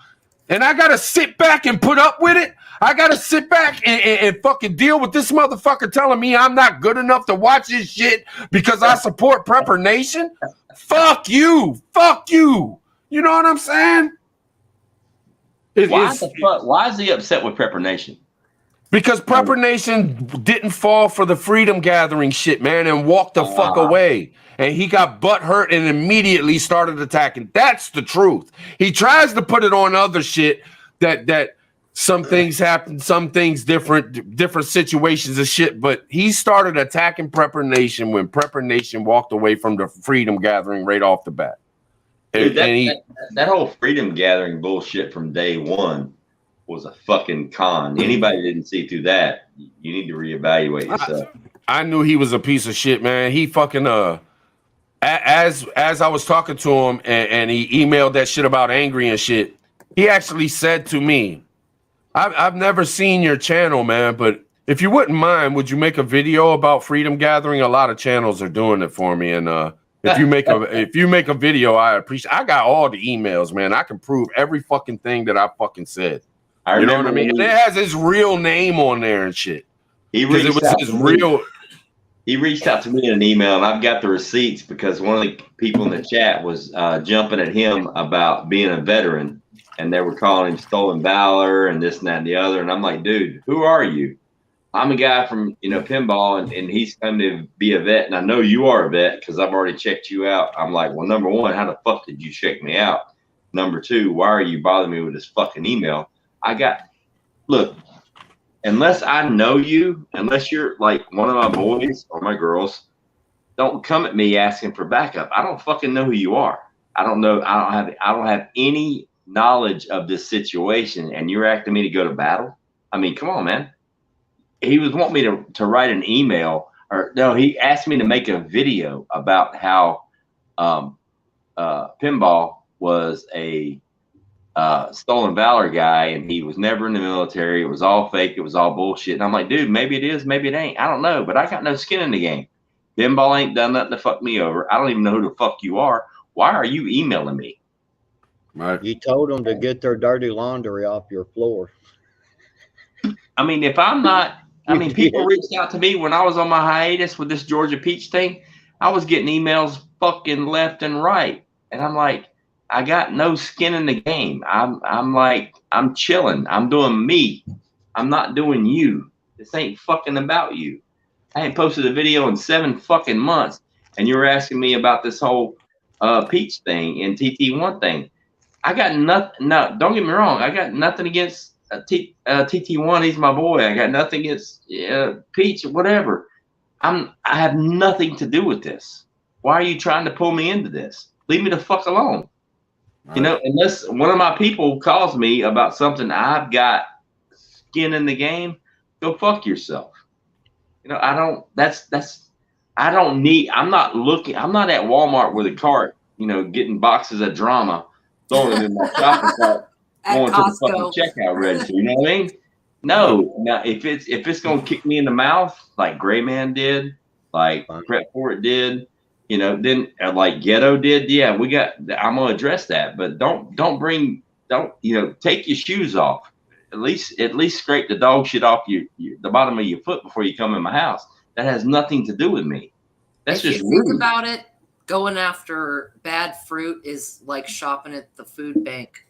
And I got to sit back and put up with it. I got to sit back and fucking deal with this motherfucker telling me I'm not good enough to watch this shit because I support Prepper Nation. Fuck you. Fuck you. You know what I'm saying? Why is he upset with Prepper Nation? Because Prepper Nation didn't fall for the Freedom Gathering shit, man, and walked the fuck away. And he got butthurt and immediately started attacking. That's the truth. He tries to put it on other shit that some things happen, some things different situations and shit. But he started attacking Prepper Nation when Prepper Nation walked away from the Freedom Gathering right off the bat. Dude, that whole Freedom Gathering bullshit from day one was a fucking con. Anybody didn't see through that, you need to reevaluate yourself. I knew he was a piece of shit, man. He fucking as I was talking to him and he emailed that shit about angry and shit, he actually said to me, I've never seen your channel, man, but if you wouldn't mind, would you make a video about Freedom Gathering? A lot of channels are doing it for me, and if you make a video, I appreciate. I got all the emails, man. I can prove every fucking thing that I fucking said. You know what I mean? And it has his real name on there and shit. He reached out to me in an email, and I've got the receipts because one of the people in the chat was jumping at him about being a veteran, and they were calling him Stolen Valor and this and that and the other. And I'm like, dude, who are you? I'm a guy from pinball, and he's come to be a vet, and I know you are a vet because I've already checked you out. I'm like, well, number one, how the fuck did you check me out? Number two, why are you bothering me with this fucking email? Look, unless I know you, unless you're like one of my boys or my girls, don't come at me asking for backup. I don't fucking know who you are. I don't know. I don't have any knowledge of this situation, and you're asking me to go to battle. I mean, come on, man. He was wanting me to write an email, or no, he asked me to make a video about how Pinball was a Stolen Valor guy, and he was never in the military. It was all fake. It was all bullshit. And I'm like, dude, maybe it is, maybe it ain't. I don't know, but I got no skin in the game. Pinball ain't done nothing to fuck me over. I don't even know who the fuck you are. Why are you emailing me? Right. You told them to get their dirty laundry off your floor. I mean, if I'm not, I mean, people reached out to me when I was on my hiatus with this Georgia Peach thing. I was getting emails fucking left and right. And I'm like, I got no skin in the game. I'm like, I'm chilling. I'm doing me. I'm not doing you. This ain't fucking about you. I ain't posted a video in 7 fucking months, and you're asking me about this whole Peach thing and TT1 thing. I got nothing. No, don't get me wrong. I got nothing against TT1. He's my boy. I got nothing against Peach, whatever. I have nothing to do with this. Why are you trying to pull me into this? Leave me the fuck alone. Right. You know, unless one of my people calls me about something I've got skin in the game, go fuck yourself. You know, I don't need, I'm not at Walmart with a cart, you know, getting boxes of drama, throwing them in my shopping cart, going to the fucking checkout register. You know what I mean? No. Now, if it's going to kick me in the mouth, like Gray Man did, like Prep For It did, you know, then like Ghetto did, yeah, I'm gonna address that, but don't take your shoes off. At least scrape the dog shit off the bottom of your foot before you come in my house. That has nothing to do with me. That's just rude. Think about it. Going after bad fruit is like shopping at the food bank.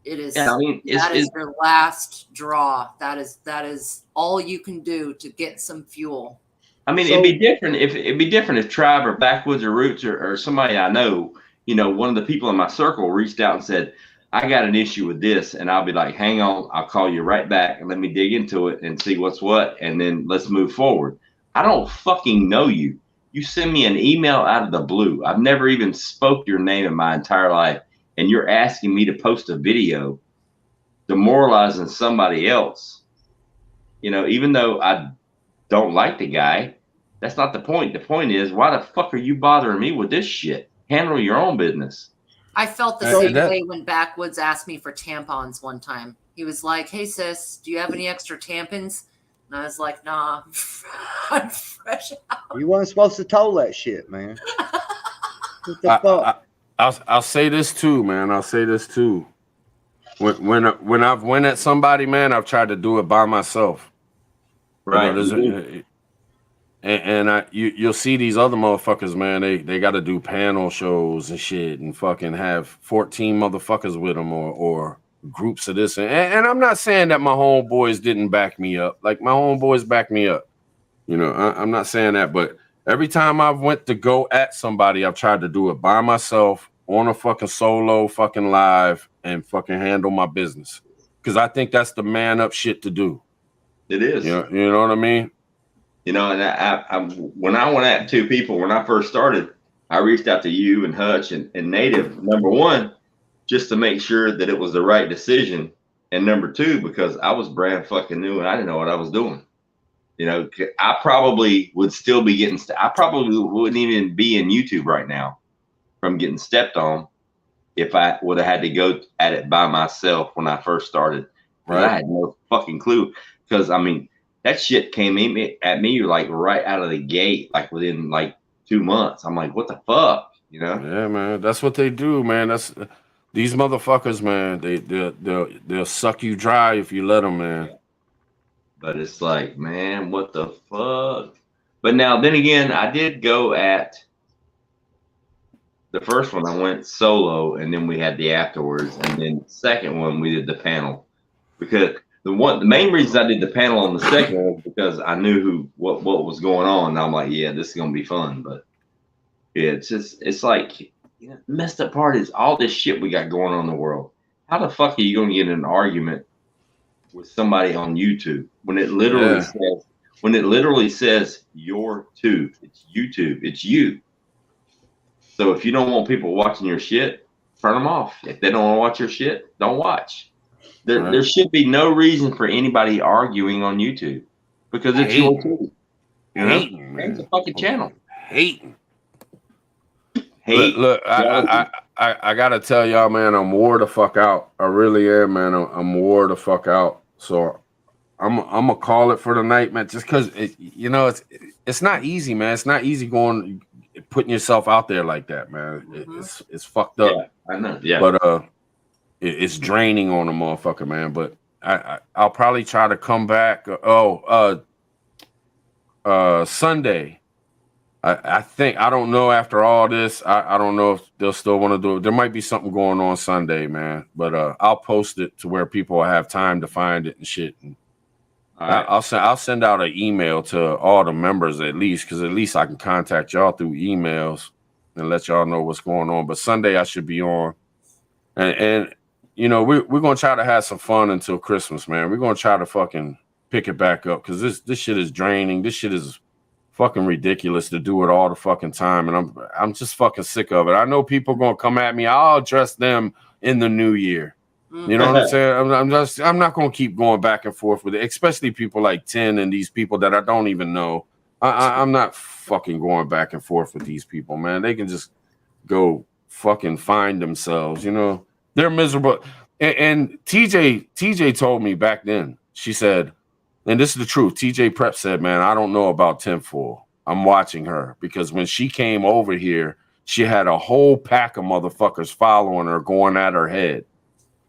It is. Yeah, I mean, that is your last draw. That is all you can do to get some fuel. I mean, it'd be different if Tribe or Backwoods or Roots or somebody I know, you know, one of the people in my circle reached out and said, I got an issue with this. And I'll be like, hang on, I'll call you right back and let me dig into it and see what's what. And then let's move forward. I don't fucking know you. You send me an email out of the blue. I've never even spoke your name in my entire life. and you're asking me to post a video demoralizing somebody else, you know, even though I don't like the guy, that's not the point. The point is, why the fuck are you bothering me with this shit? Handle your own business. I felt the Hey, same that- way when Backwoods asked me for tampons one time. He was like, "Hey sis, do you have any extra tampons?" And I was like, "Nah, I'm fresh out." You wasn't supposed to tell that shit, man. What the fuck? I'll say this too, man. I'll say this too. When I've went at somebody, man, I've tried to do it by myself. Right. You know, you'll see these other motherfuckers, man. They got to do panel shows and shit, and fucking have 14 motherfuckers with them, or groups of this. And I'm not saying that my homeboys didn't back me up. Like, my homeboys back me up. You know, I'm not saying that, but every time I've went to go at somebody, I've tried to do it by myself on a fucking solo fucking live and fucking handle my business. Because I think that's the man up shit to do. It is. You know what I mean? You know, and I when I went at two people when I first started, I reached out to you and Hutch and Native, number one, just to make sure that it was the right decision, and number two, because I was brand fucking new and I didn't know what I was doing. You know, I probably would still be getting. I probably wouldn't even be in YouTube right now from getting stepped on if I would have had to go at it by myself when I first started. Right. I had no fucking clue, because I mean, that shit came at me like right out of the gate, like within like 2 months. I'm like, what the fuck, you know? Yeah, man. That's what they do, man. That's these motherfuckers, man. They'll suck you dry if you let them, man. But it's like, man, what the fuck? But now, then again, I did go at the first one. I went solo, and then we had the afterwards, and then the second one we did the panel, because the main reason I did the panel on the second one was because I knew what was going on. And I'm like, yeah, this is gonna be fun. But yeah, it's like, you know, the messed up part is all this shit we got going on in the world. How the fuck are you gonna get in an argument with somebody on YouTube when it literally says your tube? It's YouTube. It's you. So if you don't want people watching your shit, turn them off. If they don't want to watch your shit, don't watch. There should be no reason for anybody arguing on YouTube, because it's your tube. You know, it's a fucking channel. Hating. Hate. Look, I gotta tell y'all, man, I'm wore the fuck out. I really am, man. I'm wore the fuck out. So I'm gonna call it for the night, man. Just because you know, it's not easy, man. It's not easy putting yourself out there like that, man. It's fucked up. Yeah, I know. Yeah, but it's draining on a motherfucker, man. But I'll probably try to come back. Sunday. I think, I don't know, after all this, I don't know if they'll still want to do it. There might be something going on Sunday, man. But I'll post it to where people will have time to find it and shit. And right. I'll send out an email to all the members at least, because at least I can contact y'all through emails and let y'all know what's going on. But Sunday I should be on. And you know, we're gonna try to have some fun until Christmas, man. We're gonna try to fucking pick it back up, because this shit is draining. This shit is fucking ridiculous to do it all the fucking time, and I'm just fucking sick of it. I know people gonna come at me. I'll address them in the new year. You know what I'm saying? I'm not gonna keep going back and forth with it, especially people like 10 and these people that I don't even know. I'm not fucking going back and forth with these people, man. They can just go fucking find themselves, you know. They're miserable. And TJ told me back then, she said, and this is the truth, TJ Prep said, man, I don't know about Tinfoil. I'm watching her, because when she came over here, she had a whole pack of motherfuckers following her, going at her head.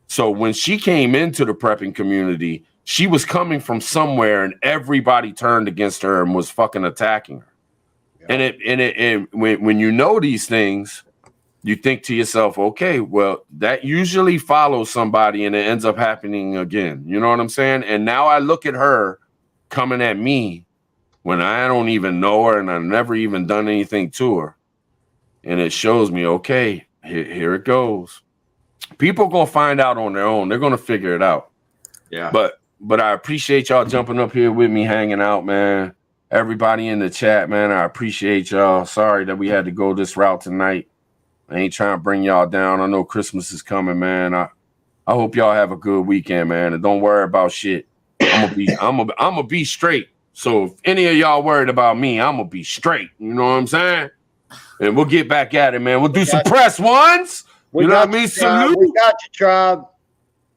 So when she came into the prepping community, she was coming from somewhere, and everybody turned against her and was fucking attacking her. Yeah. And when you know these things, you think to yourself, okay, well, that usually follows somebody and it ends up happening again. You know what I'm saying? And now I look at her coming at me when I don't even know her and I've never even done anything to her. And it shows me, okay, here it goes. People gonna find out on their own. They're gonna figure it out. Yeah. But I appreciate y'all jumping up here with me, hanging out, man. Everybody in the chat, man, I appreciate y'all. Sorry that we had to go this route tonight. I ain't trying to bring y'all down. I know Christmas is coming, man. I hope y'all have a good weekend, man. And don't worry about shit. I'm gonna be straight. So if any of y'all worried about me, I'm gonna be straight. You know what I'm saying? And we'll get back at it, man. We'll do some press ones. You know what I mean? Salute. We got you, tribe.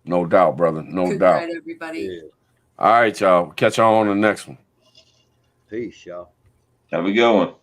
No doubt, brother. No Good doubt. night, everybody. Yeah. All right, y'all. Catch y'all on the next one. Peace, y'all. Have a good one.